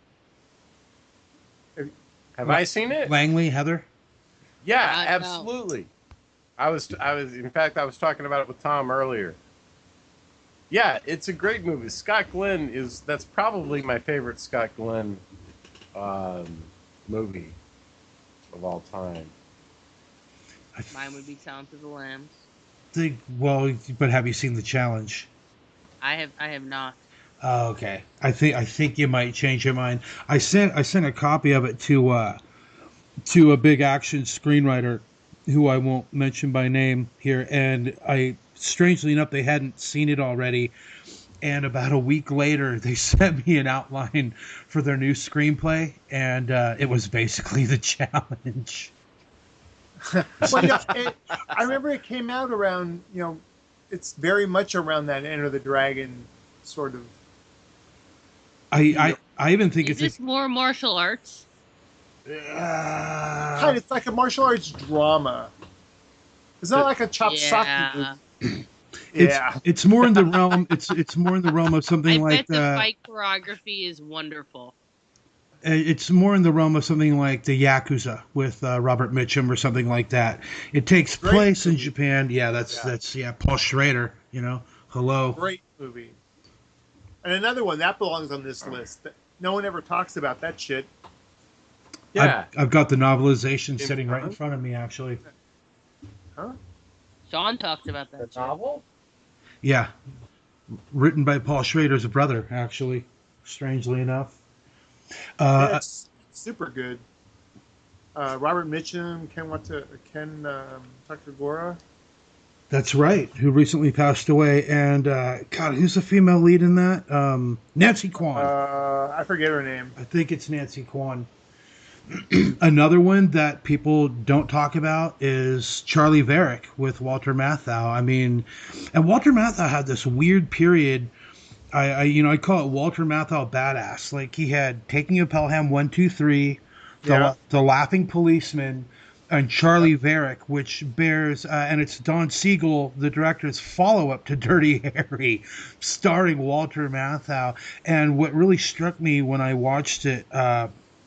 Have I seen it? Langley, Heather? Yeah, absolutely. No. I was in fact I was talking about it with Thom earlier. Yeah, it's a great movie. Scott Glenn that's probably my favorite Scott Glenn movie of all time. Mine would be Silence of the Lambs. But have you seen The Challenge? I have not. Oh, okay. I think you might change your mind. I sent a copy of it to a big action screenwriter who I won't mention by name here, and strangely enough, they hadn't seen it already, and about a week later, they sent me an outline for their new screenplay, and it was basically The Challenge. I remember it came out around, it's very much around that Enter the Dragon sort of... I even think Is this more martial arts? It's like a martial arts drama. It's not like a chop-socky movie. It's more in the realm. It's more in the realm of something like. I bet the fight choreography is wonderful. It's more in the realm of something like the Yakuza with Robert Mitchum or something like that. It takes place in Japan. Yeah, that's Paul Schrader. Hello. Great movie. And another one that belongs on this list. No one ever talks about that shit. Yeah, I've got the novelization sitting right in front of me, actually. Huh? Sean talks about that. The novel? Yeah, written by Paul Schrader's brother, actually. Strangely enough. It's super good. Robert Mitchum, Ken Takagora. That's right. Who recently passed away, and God, who's the female lead in that? Nancy Kwan. I forget her name. I think it's Nancy Kwan. Another one that people don't talk about is Charlie Varick with Walter Matthau. I mean, and Walter Matthau had this weird period. I call it Walter Matthau badass. Like he had Taking of Pelham 1, 2, 3, the Laughing Policeman, and Charlie Varick, which bears and it's Don Siegel, the director's follow-up to Dirty Harry, starring Walter Matthau. And what really struck me when I watched it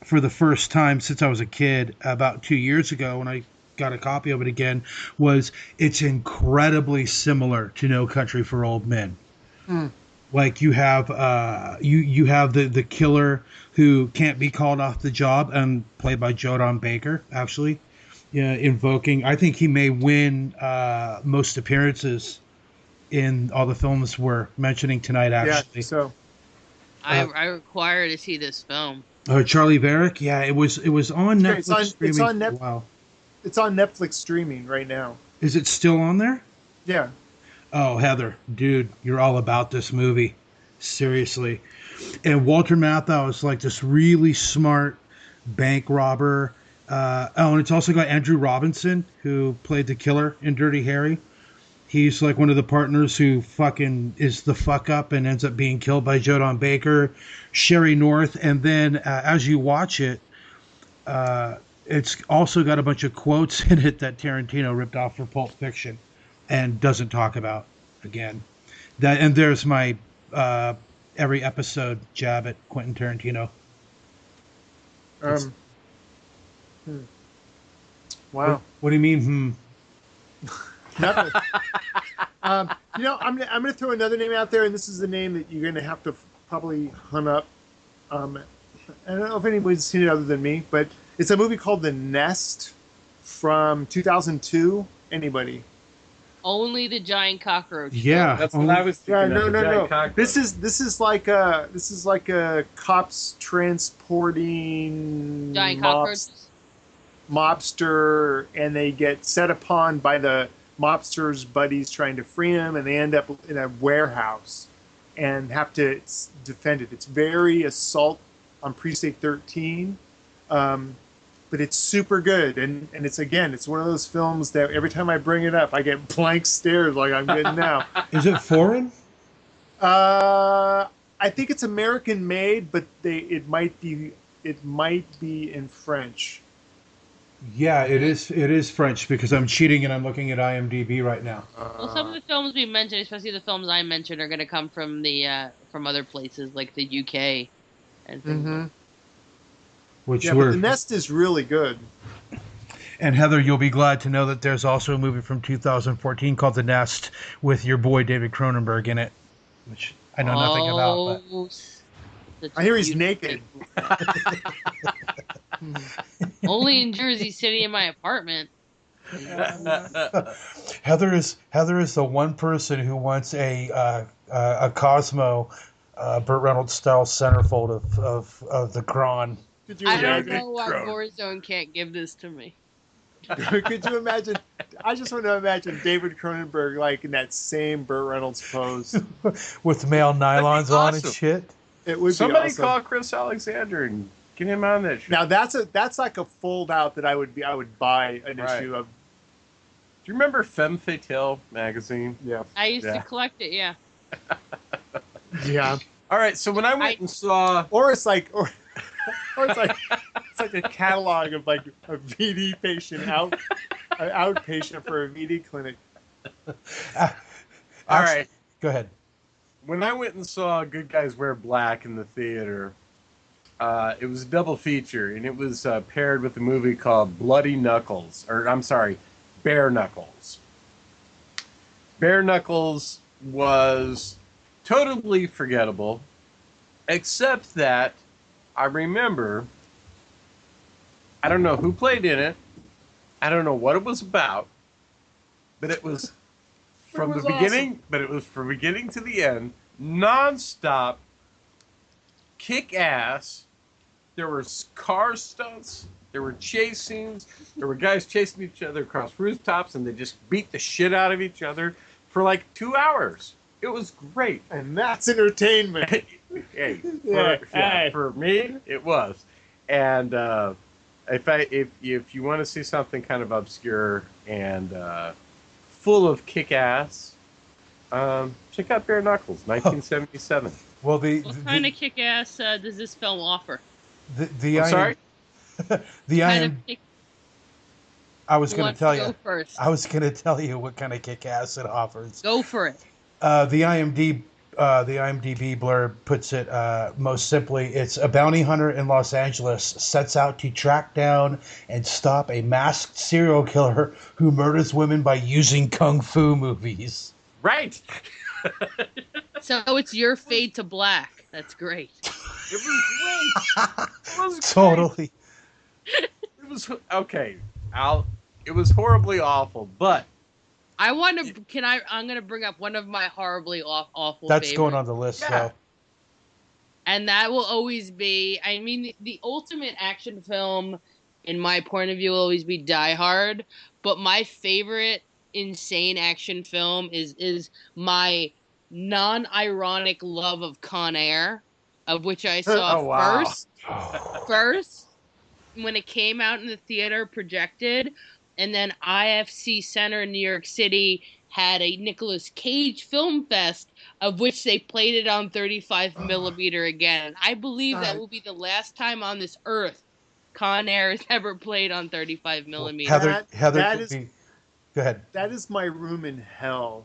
for the first time since I was a kid about 2 years ago, when I got a copy of it again, was it's incredibly similar to No Country for Old Men. Like you have you have the killer who can't be called off the job, and played by Jodan Baker, actually. Yeah, invoking. I think he may win most appearances in all the films we're mentioning tonight. Actually, Yeah, so I require to see this film. Charlie Varick. Yeah, it was on Netflix streaming. Wow, it's on Netflix streaming right now. Is it still on there? Yeah. Oh, Heather, dude, you're all about this movie. Seriously. And Walter Matthau is like this really smart bank robber. And it's also got Andrew Robinson, who played the killer in Dirty Harry. He's like one of the partners who fucking is the fuck up and ends up being killed by Jodan Baker. Sherry North. And then as you watch it, it's also got a bunch of quotes in it that Tarantino ripped off for Pulp Fiction and doesn't talk about again. And there's my every episode jab at Quentin Tarantino. Wow. What do you mean? Nothing. I'm gonna throw another name out there, and this is the name that you're gonna have to probably hunt up. I don't know if anybody's seen it other than me, but it's a movie called The Nest from 2002. Anybody? Only the giant cockroach. Yeah, That's what I was thinking. No. This is like a cops transporting Giant cockroaches. mobster, and they get set upon by the mobster's buddies trying to free him, and they end up in a warehouse and have to defend it. It's very Assault on Precinct 13. But it's super good, and it's one of those films that every time I bring it up, I get blank stares like I'm getting now. Is it foreign? I think it's American made, but it might be in French. Yeah, it is. It is French because I'm cheating and I'm looking at IMDb right now. Well, some of the films we mentioned, especially the films I mentioned, are going to come from from other places like the UK and things. But The Nest is really good. And Heather, you'll be glad to know that there's also a movie from 2014 called The Nest with your boy David Cronenberg in it, which I know nothing about. But I hear he's naked. Only in Jersey City in my apartment. Heather is the one person who wants a Cosmo Burt Reynolds style centerfold of the Cron. I don't know why Warzone can't give this to me. Could you imagine? I just want to imagine David Cronenberg like in that same Burt Reynolds pose with male nylons on and shit. It would Somebody be awesome. call Chris Alexander and get him on that shit. Now that's like a fold out that I would buy an issue of. Do you remember Femme Fatale magazine? Yeah. I used to collect it. Yeah. Yeah. All right. So when I went and saw, or it's like it's like a catalog of like a VD patient an outpatient for a VD clinic. all right, go ahead. When I went and saw Good Guys Wear Black in the theater, it was a double feature, and it was paired with a movie called Bloody Knuckles, or I'm sorry, Bare Knuckles. Bare Knuckles was totally forgettable, except that I remember, I don't know who played in it, I don't know what it was about, but it was from the beginning, but it was from beginning to the end, non-stop, kick-ass. There were car stunts, there were chase scenes, there were guys chasing each other across rooftops, and they just beat the shit out of each other for like 2 hours. It was great. And that's entertainment. Hey, Yeah, for me, it was. And If you want to see something kind of obscure and full of kick-ass, check out Bare Knuckles, 1977. Well, What kind of kick-ass does this film offer? I'm sorry? The Kind IM, of kick- I was Who going to wants tell to go you. first? I was going to tell you what kind of kick-ass it offers. Go for it. The IMDb blurb puts it most simply: it's a bounty hunter in Los Angeles sets out to track down and stop a masked serial killer who murders women by using kung fu movies. Right. So it's your fade to black. That's great. It was great. It was Totally. Great. It was okay. It was horribly awful, but I want to. I'm going to bring up one of my horribly awful. That's favorites. going on the list, though. And that will always be. I mean, the ultimate action film, in my point of view, will always be Die Hard. But my favorite insane action film is my non-ironic love of Con Air, of which I saw first when it came out in the theater projected, and then IFC Center in New York City had a Nicolas Cage film fest of which they played it on 35 millimeter again. I believe that will be the last time on this earth Con Air is ever played on 35 millimeter. Heather, go ahead. That is my room in hell.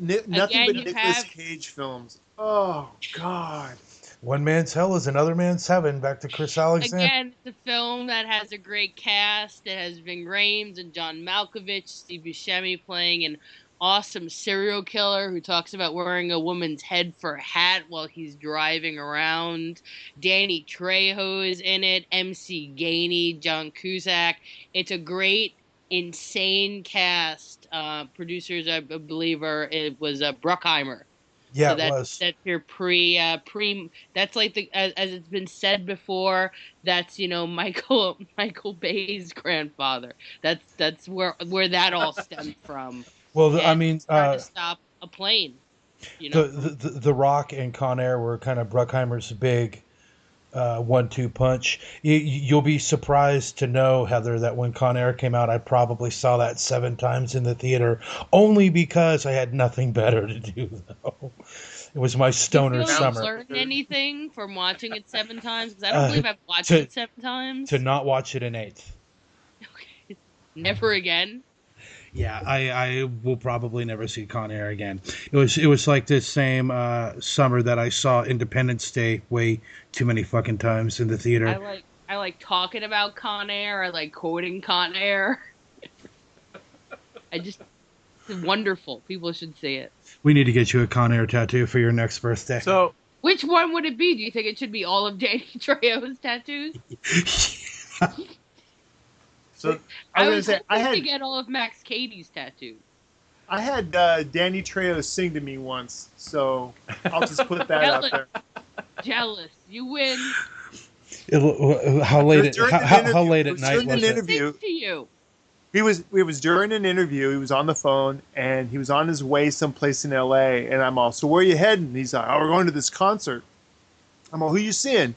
Nothing but Nicolas Cage films. Oh, God. One man's hell is another man's heaven. Back to Chris Alexander. Again, it's a film that has a great cast. It has Ving Rhames and John Malkovich, Steve Buscemi playing an awesome serial killer who talks about wearing a woman's head for a hat while he's driving around. Danny Trejo is in it. MC Gainey, John Cusack. It's a great, insane cast. Producers, I believe, it was Bruckheimer. Yeah, so it was. That's your pre. That's like as it's been said before. That's Michael Bay's grandfather. That's where that all stemmed from. Well, I mean, trying to stop a plane. The Rock and Con Air were kind of Bruckheimer's big 1-2 punch. You'll be surprised to know, Heather, that when Con Air came out, I probably saw that 7 times in the theater, only because I had nothing better to do. Though it was my stoner summer. Learn anything from watching it 7 times? Because I don't believe I've watched it 7 times. To not watch it an 8th. Okay, never again. Yeah, I will probably never see Con Air again. It was like this same summer that I saw Independence Day way too many fucking times in the theater. I like talking about Con Air. I like quoting Con Air. It's wonderful. People should see it. We need to get you a Con Air tattoo for your next birthday. So, which one would it be? Do you think it should be all of Danny Trejo's tattoos? So I was hoping to get all of Max Cady's tattoos. I had Danny Trejo sing to me once, so I'll just put that out there. Jealous, you win. How late at night was it? To you. It was during an interview. He was on the phone and he was on his way someplace in L.A. And I'm all, so where are you heading? He's like, we're going to this concert. I'm all, who you seeing?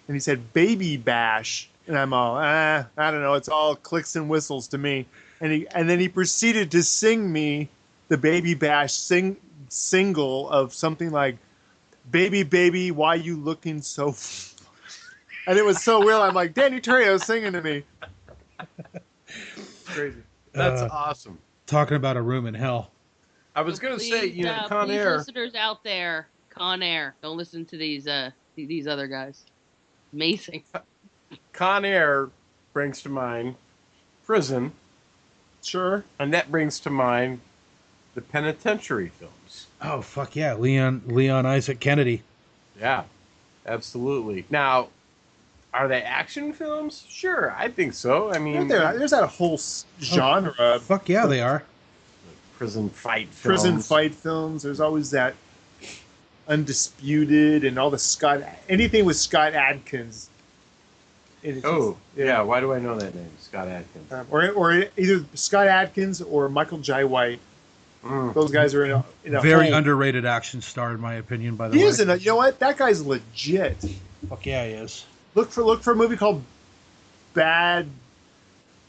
And he said, Baby Bash. And I'm all, I don't know. It's all clicks and whistles to me. And then he proceeded to sing me the Baby Bash single of something like, Baby, baby, why you looking so... And it was so weird. I'm like, Danny Trejo singing to me. Crazy. That's awesome. Talking about a room in hell. I was going to say, Con Air. Listeners out there, Con Air. Don't listen to these other guys. Amazing. Con Air brings to mind prison. Sure. And that brings to mind the penitentiary films. Oh, fuck yeah. Leon Isaac Kennedy. Yeah, absolutely. Now, are they action films? Sure, I think so. I mean, there's that whole genre. Oh, fuck yeah, they are. Prison fight films. Prison fight films. There's always that Undisputed and all the anything with Scott Adkins. Yeah. Why do I know that name, Scott Adkins? Or either Scott Adkins or Michael Jai White. Those guys are in a very underrated action star, in my opinion. By the way, he is. You know what? That guy's legit. Fuck yeah, he is. Look for a movie called Bad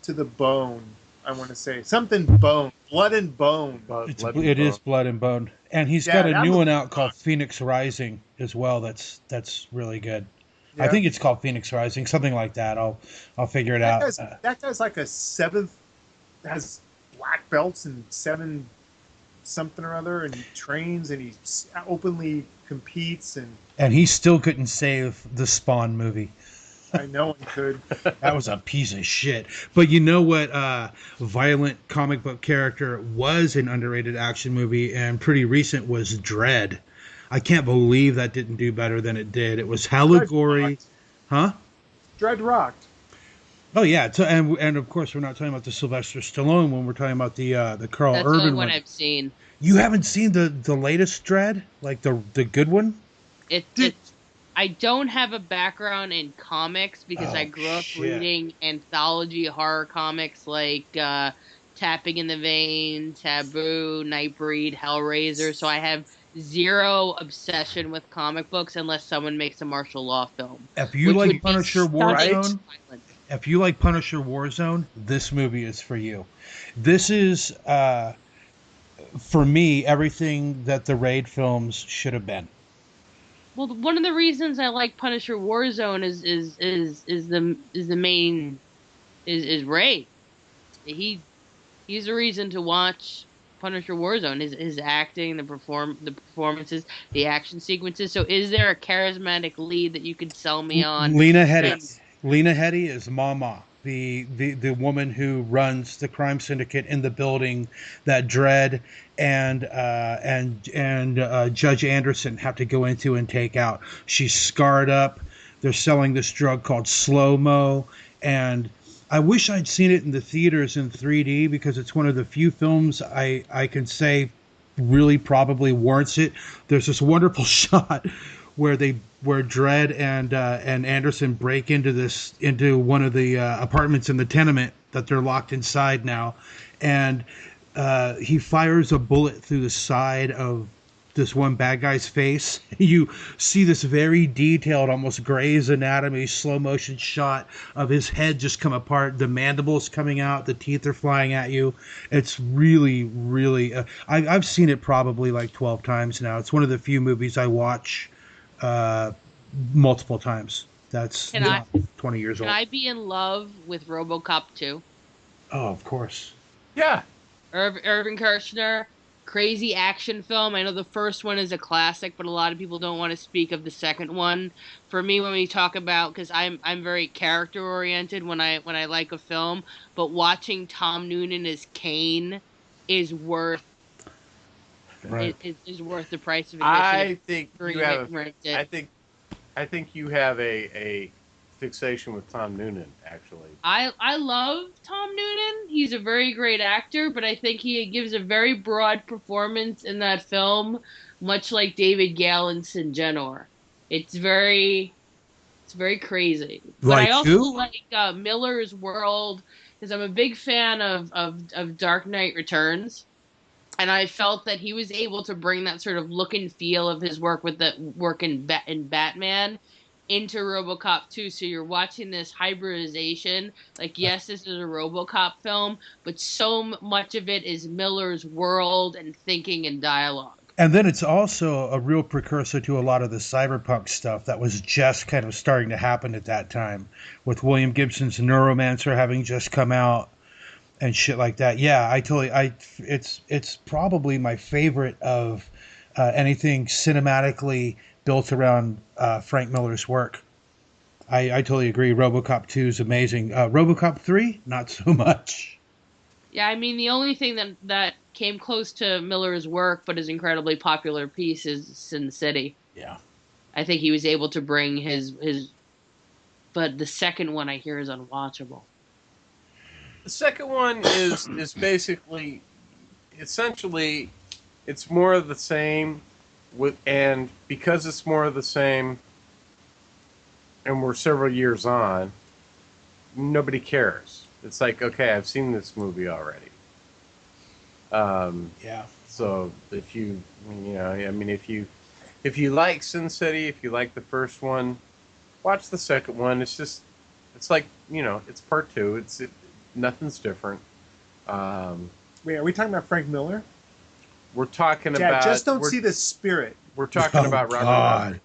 to the Bone. I want to say something bone, blood and bone. It is Blood and Bone, and he's got a new one out called Phoenix Rising as well. That's really good. Yeah. I think it's called Phoenix Rising, something like that. I'll figure it out. That guy's like a seventh, has black belts and 7 something or other, and he trains and he openly competes, and he still couldn't save the Spawn movie. I know one could. That was a piece of shit. But you know what violent comic book character was an underrated action movie and pretty recent was Dredd. I can't believe that didn't do better than it did. It was hella gory. Huh? Dredd rocked. Oh yeah, and of course we're not talking about the Sylvester Stallone one. We're talking about the Carl Urban one. That's the one I've seen. You haven't seen the latest Dredd, like the good one? I don't have a background in comics because I grew up reading anthology horror comics like Tapping in the Vein, Taboo, Nightbreed, Hellraiser. So I have zero obsession with comic books unless someone makes a martial law film. If you like Punisher Warzone, this movie is for you. This is for me everything that the Raid films should have been. Well, one of the reasons I like Punisher Warzone is Ray. He's a reason to watch Punisher Warzone. His acting, the performances, the action sequences. So, is there a charismatic lead that you could sell me on? Lena Headey. Lena Headey is Mama, the woman who runs the crime syndicate in the building that Dredd and Judge Anderson have to go into and take out. She's scarred up. They're selling this drug called slow-mo, and I wish I'd seen it in the theaters in 3D because it's one of the few films I can say really probably warrants it. There's this wonderful shot where Dredd and Anderson break into one of the apartments in the tenement that they're locked inside now, and he fires a bullet through the side of this one bad guy's face. You see this very detailed, almost Grey's Anatomy slow motion shot of his head just come apart, the mandibles coming out, the teeth are flying at you. It's really, really. I've seen it probably like 12 times now. It's one of the few movies I watch multiple times. That's 20 years old. Can I be in love with RoboCop 2? Oh, of course. Yeah. Irvin Kershner, crazy action film. I know the first one is a classic, but a lot of people don't want to speak of the second one. For me, when we talk about, because I'm very character oriented when I like a film, but watching Thom Noonan as Kane is worth. Right. Is worth the price of admission. I think you have a fixation with Thom Noonan, actually. I love Thom Noonan. He's a very great actor, but I think he gives a very broad performance in that film, much like David Gale in Singenor. It's very crazy. But I also like Miller's World because I'm a big fan of Dark Knight Returns. And I felt that he was able to bring that sort of look and feel of his work with the work in Batman into RoboCop 2. So you're watching this hybridization. Like, yes, this is a RoboCop film, but so much of it is Miller's world and thinking and dialogue. And then it's also a real precursor to a lot of the cyberpunk stuff that was just kind of starting to happen at that time, with William Gibson's Neuromancer having just come out. And shit like that. Yeah, it's probably my favorite of anything cinematically built around Frank Miller's work. I totally agree. RoboCop 2 is amazing. RoboCop 3, not so much. Yeah, I mean, the only thing that came close to Miller's work, but is incredibly popular piece is Sin City. Yeah. I think he was able to bring his but the second one I hear is unwatchable. The second one is basically, essentially, it's more of the same, and because it's more of the same, and we're several years on, nobody cares. It's like, okay, I've seen this movie already. Yeah. So if if you like Sin City, if you like the first one, Watch the second one. It's like, it's part two. Nothing's different. Wait, are we talking about Frank Miller? We're talking Yeah, about. just don't see the spirit. We're talking about Robert God.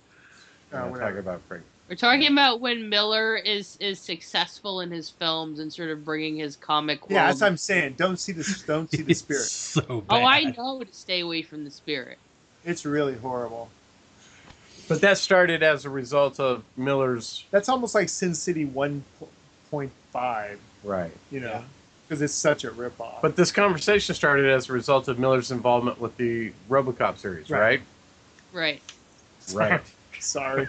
Rodriguez. We're talking about Frank. We're talking about when Miller is successful in his films and sort of bringing his comic world. Yeah, that's what I'm saying. Don't see the spirit. It's so bad. Oh, I know to stay away from the spirit. It's really horrible. But that started as a result of Miller's. That's almost like Sin City 1.5. Right. Because it's such a ripoff. But this conversation started as a result of Miller's involvement with the RoboCop series, right? Right. Right. Sorry.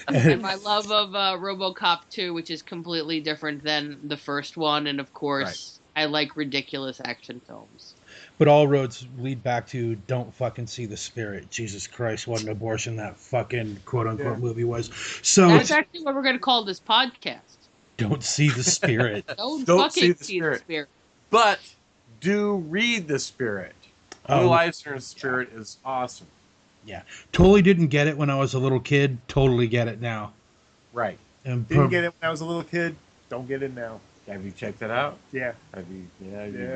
And my love of RoboCop 2, which is completely different than the first one, and of course, I like ridiculous action films. But all roads lead back to don't fucking see the spirit. Jesus Christ, what an abortion that fucking quote-unquote movie was. So that's actually what we're going to call this podcast. Don't see the spirit. Don't fucking see the spirit. But do read the spirit. Will Eisner's spirit is awesome. Yeah. Totally didn't get it when I was a little kid. Totally get it now. Right. And Didn't get it when I was a little kid. Don't get it now. Have you checked it out? Yeah. Have you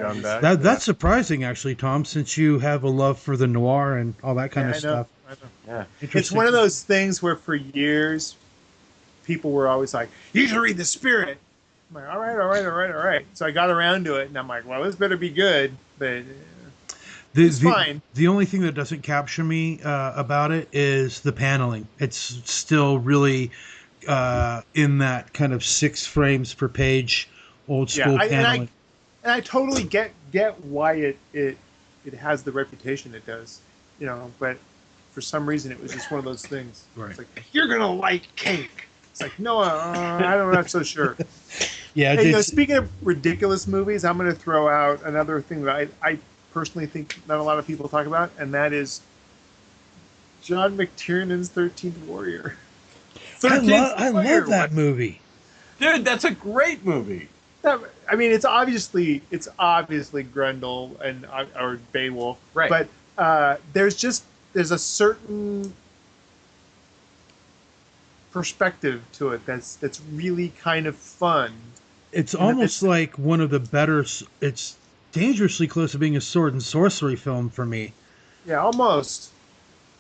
gone back? That's surprising, actually, Tom, since you have a love for the noir and all that kind of stuff. I know. Yeah. It's one of those things where for years, people were always like, you should read The Spirit. I'm like, all right. So I got around to it, and I'm like, well, this better be good, but it's fine. The only thing that doesn't capture me about it is the paneling. It's still really in that kind of 6 frames per page old school paneling. And I totally get why it has the reputation it does, but for some reason it was just one of those things. Right. It's like, you're going to like cake. It's like, no, I'm not so sure. Yeah. Hey, speaking of ridiculous movies, I'm going to throw out another thing that I personally think not a lot of people talk about, and that is John McTiernan's 13th Warrior. I love that movie. Dude, that's a great movie. I mean, it's obviously Grundle or Beowulf, right? But there's a certain perspective to it that's really kind of fun. It's almost like one of the better. It's dangerously close to being a sword and sorcery film for me. Yeah, almost.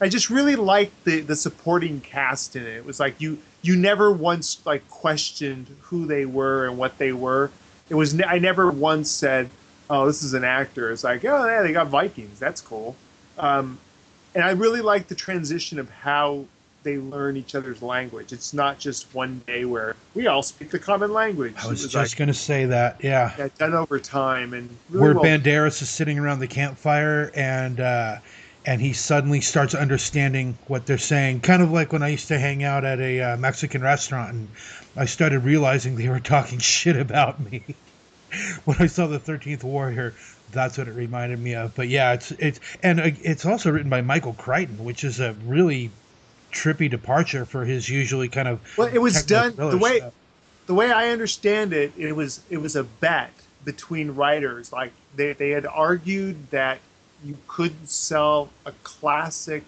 I just really liked the supporting cast in it. It was like you never once like questioned who they were and what they were. I never once said, "Oh, this is an actor." It's like, "Oh, yeah, they got Vikings. That's cool." And I really like the transition of how they learn each other's language. It's not just one day where we all speak the common language. I was just going to say that, yeah. Done over time. And really Banderas is sitting around the campfire and he suddenly starts understanding what they're saying. Kind of like when I used to hang out at a Mexican restaurant and I started realizing they were talking shit about me. When I saw the 13th Warrior, that's what it reminded me of. But yeah, it's also written by Michael Crichton, which is a really trippy departure for his usually kind of. Well, it was done the way I understand it. It was a bet between writers. Like they had argued that you couldn't sell a classic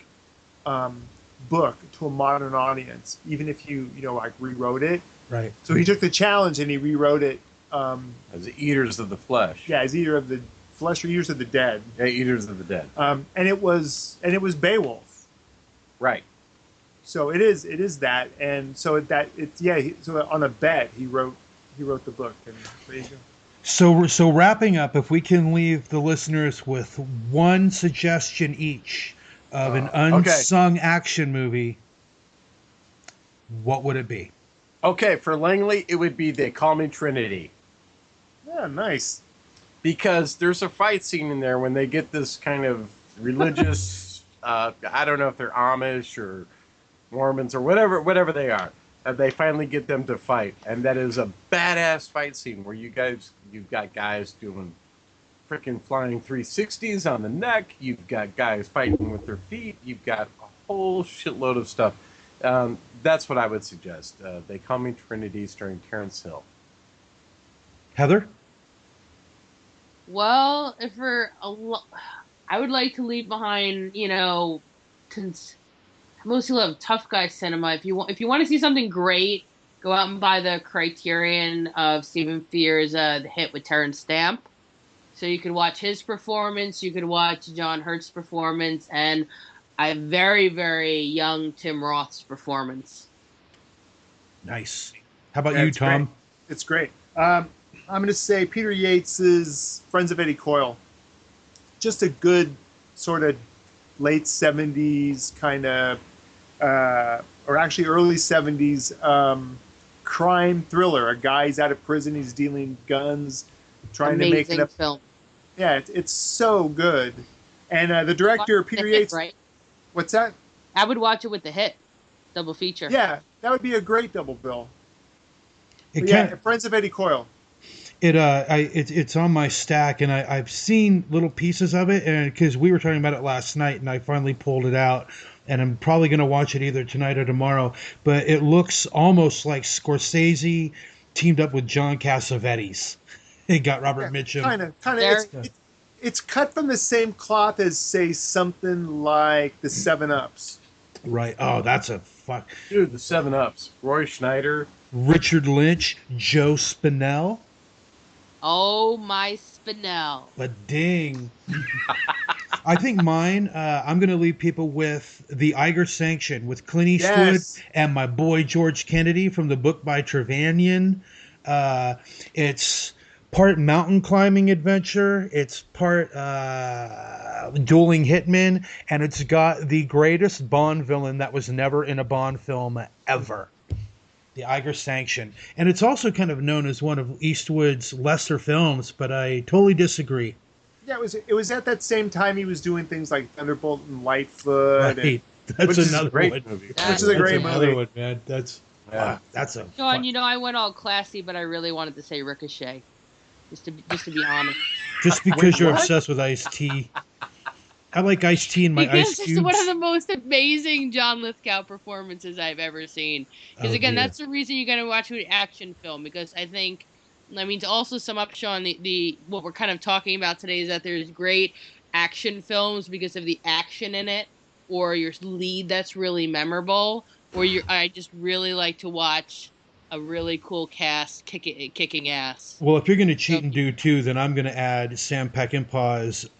book to a modern audience, even if you like rewrote it. Right. So he took the challenge and he rewrote it. As Eaters of the Flesh. Yeah, as Eater of the Flesh or Eaters of the Dead. Yeah, Eaters of the Dead. And it was Beowulf. Right. So it is that, and so so on a bet he wrote the book, and there you go. So wrapping up, if we can leave the listeners with one suggestion each of an unsung action movie, what would it be? Okay, for Langley, it would be They Call Me Trinity. Yeah, nice. Because there's a fight scene in there when they get this kind of religious, I don't know if they're Amish or Mormons or whatever they are. They finally get them to fight, and that is a badass fight scene where you've got guys doing freaking flying 360s on the neck. You've got guys fighting with their feet. You've got a whole shitload of stuff. That's what I would suggest. They Call Me Trinity, starring Terrence Hill. Heather? Well, I would like to leave behind, mostly love tough guy cinema. If you want to see something great, go out and buy the Criterion of Stephen Frears' The Hit with Terrence Stamp. So you could watch his performance, you could watch John Hurt's performance, and a very, very young Tim Roth's performance. Nice. How about you, Tom? Great. It's great. I'm going to say Peter Yates's Friends of Eddie Coyle. Just a good sort of late 70s kind of, or actually early 70s crime thriller. A guy's out of prison, he's dealing guns, trying to make it up. Film. Yeah, it's so good. And the director, Peter Yates. Right? What's that? I would watch it with The Hit. Double feature. Yeah, that would be a great double bill. Friends of Eddie Coyle. It's on my stack, and I've seen little pieces of it, and because we were talking about it last night, and I finally pulled it out, and I'm probably going to watch it either tonight or tomorrow. But it looks almost like Scorsese teamed up with John Cassavetes. It got Robert Mitchum. Kind of. It's cut from the same cloth as, say, something like the 7-Ups. Right. Oh, that's a fuck. Dude, the 7-Ups. Roy Schneider. Richard Lynch. Joe Spinell. Oh, my Spinell. A ding. I think mine, I'm going to leave people with The Iger Sanction with Clint Eastwood and my boy George Kennedy from the book by Trevannion. It's part mountain climbing adventure. It's part dueling hitmen. And it's got the greatest Bond villain that was never in a Bond film ever. The Iger Sanction. And it's also kind of known as one of Eastwood's lesser films, but I totally disagree. Yeah, it was at that same time he was doing things like Thunderbolt and Lightfoot. Right. That's another great movie. Which is a great movie. Another one, man. That's a Sean, I went all classy, but I really wanted to say Ricochet. Just to be honest. Just because you're obsessed with Ice-T. I like Ice-T in my ice cubes. It's one of the most amazing John Lithgow performances I've ever seen. Because again, that's the reason you're going to watch an action film. Because to also sum up, Sean, the what we're kind of talking about today is that there's great action films because of the action in it, or your lead that's really memorable, or I just really like to watch a really cool cast kicking ass. Well, if you're going to cheat and do two, then I'm going to add Sam Peckinpah's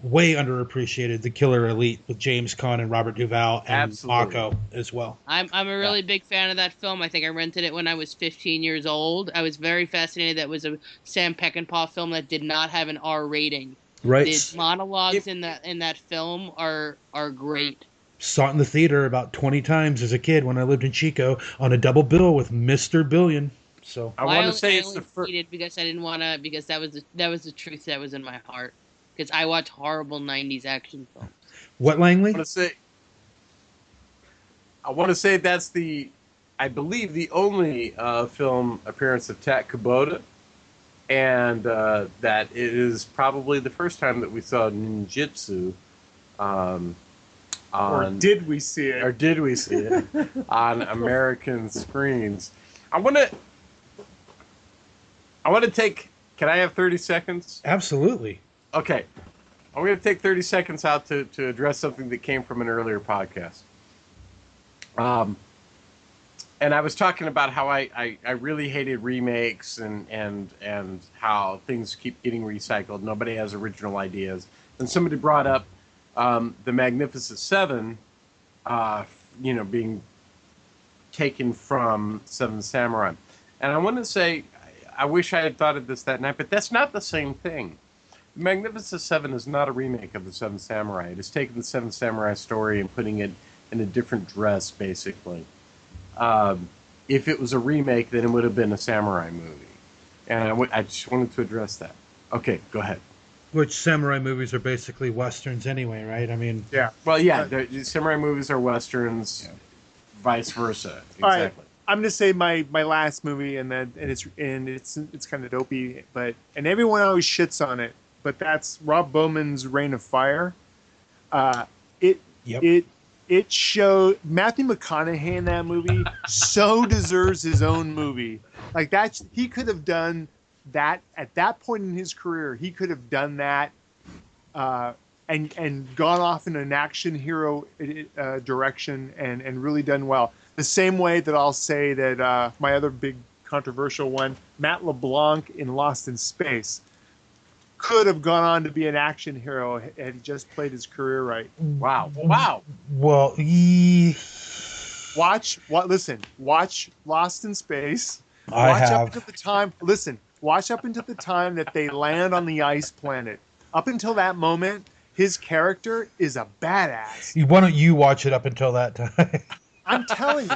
way underappreciated The Killer Elite with James Caan and Robert Duvall and Mako as well. I'm a really big fan of that film. I think I rented it when I was 15 years old. I was very fascinated that it was a Sam Peckinpah film that did not have an R rating. Right. The monologues in that film are great. Saw it in the theater about 20 times as a kid when I lived in Chico on a double bill with Mr. Billion. So I want to say it's the first because I didn't want to because that was the truth that was in my heart. Because I watch horrible 90s action films. What, Langley? I want to say that's I believe the only film appearance of Tat Kubota, and that it is probably the first time that we saw ninjutsu. Or did we see it on American screens? I want to take. Can I have 30 seconds? Absolutely. Okay, I'm going to take 30 seconds out to address something that came from an earlier podcast. And I was talking about how I really hated remakes and how things keep getting recycled. Nobody has original ideas. And somebody brought up the Magnificent Seven, being taken from Seven Samurai. And I want to say, I wish I had thought of this that night, but that's not the same thing. The Magnificent Seven is not a remake of the Seven Samurai. It is taking the Seven Samurai story and putting it in a different dress, basically. If it was a remake, then it would have been a samurai movie. And I just wanted to address that. Okay, go ahead. Which samurai movies are basically westerns anyway, right? I mean... Yeah. Well, yeah, the samurai movies are westerns, vice versa. Exactly. All right. I'm gonna say my last movie, and it's kind of dopey, and everyone always shits on it, but that's Rob Bowman's Reign of Fire. It showed Matthew McConaughey in that movie so deserves his own movie. Like he could have done that at that point in his career. He could have done that and gone off in an action hero direction and really done well. The same way that I'll say that my other big controversial one, Matt LeBlanc in Lost in Space, could have gone on to be an action hero had he just played his career right. Wow. Well, Watch Lost in Space. I have. Up until the time. Listen, watch up until the time that they land on the ice planet. Up until that moment, his character is a badass. Why don't you watch it up until that time? I'm telling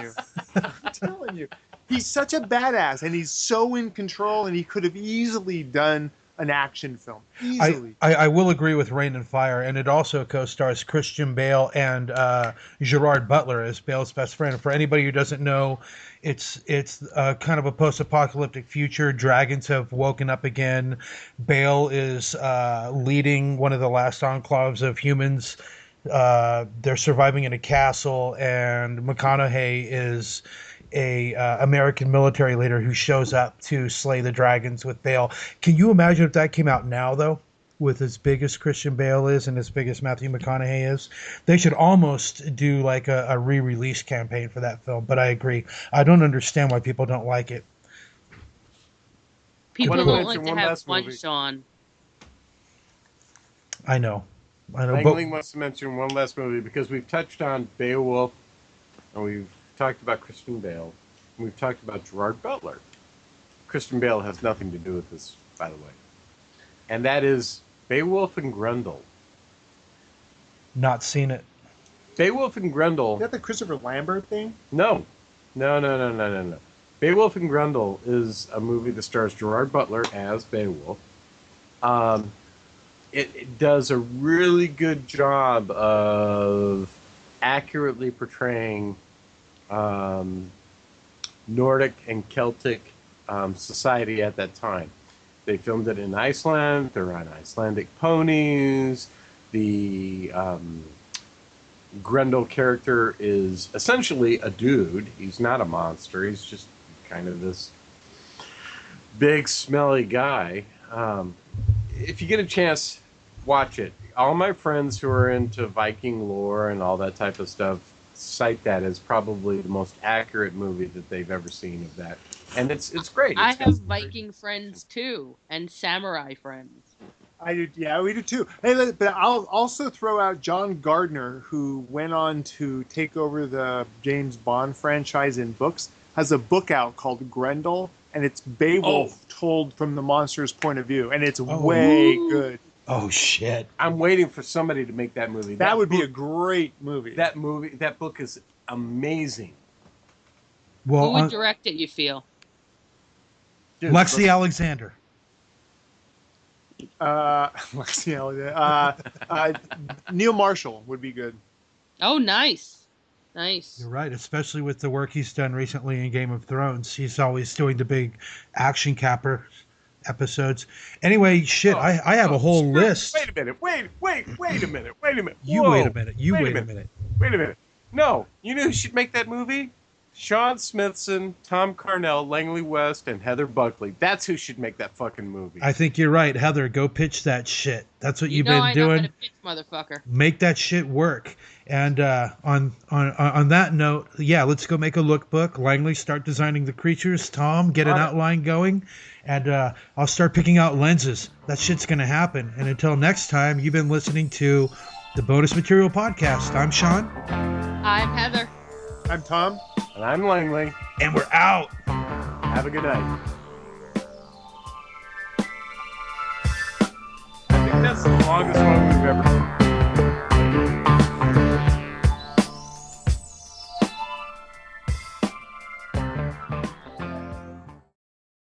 you. He's such a badass, and he's so in control, and he could have easily done an action film. Easily. I will agree with Rain and Fire, and it also co-stars Christian Bale and Gerard Butler as Bale's best friend. And for anybody who doesn't know, it's kind of a post-apocalyptic future. Dragons have woken up again. Bale is leading one of the last enclaves of humans. They're surviving in a castle, and McConaughey is a American military leader who shows up to slay the dragons with Bale. Can you imagine if that came out now, though, with as big as Christian Bale is and as big as Matthew McConaughey is? They should almost do like a re-release campaign for that film. But I agree. I don't understand why people don't like it. People don't like to have fun, Sean. I know. Langley wants to mention one last movie because we've touched on Beowulf and we've talked about Christian Bale, and we've talked about Gerard Butler. Christian Bale has nothing to do with this, by the way. And that is Beowulf and Grendel. Not seen it. Beowulf and Grendel... Is that the Christopher Lambert thing? No. Beowulf and Grendel is a movie that stars Gerard Butler as Beowulf. It does a really good job of accurately portraying Nordic and Celtic society at that time. They filmed it in Iceland. They're on Icelandic ponies. The Grendel character is essentially a dude. He's not a monster. He's just kind of this big, smelly guy. If you get a chance, watch it. All my friends who are into Viking lore and all that type of stuff cite that as probably the most accurate movie that they've ever seen of that. And it's great. I have Viking friends too, and samurai friends. I do, yeah, we do too. Hey, but I'll also throw out John Gardner, who went on to take over the James Bond franchise in books, has a book out called Grendel, and it's Beowulf told from the monster's point of view, and it's way good. Oh, shit. I'm waiting for somebody to make that movie. That would be a great movie. That book is amazing. Well, who would direct it, you feel? Lexi Alexander. Lexi Alexander. Neil Marshall would be good. Oh, nice. You're right, especially with the work he's done recently in Game of Thrones. He's always doing the big action capper episodes. Anyway, I have a whole list. Wait a minute. Wait a minute. You Whoa. wait a minute. Wait a minute. No, you know who should make that movie? Sean Smithson, Tom Carnell, Langley West, and Heather Buckley. That's who should make that fucking movie. I think you're right, Heather. Go pitch that shit. That's what you've been I doing. know how to pitch, motherfucker. Make that shit work. And on that note, yeah, let's go make a lookbook. Langley, start designing the creatures. Tom, get an outline going, and I'll start picking out lenses. That shit's gonna happen. And until next time, you've been listening to the Bonus Material Podcast. I'm Sean. I'm Heather. I'm Tom. And I'm Langley. And we're out. Have a good night. I think that's the longest one.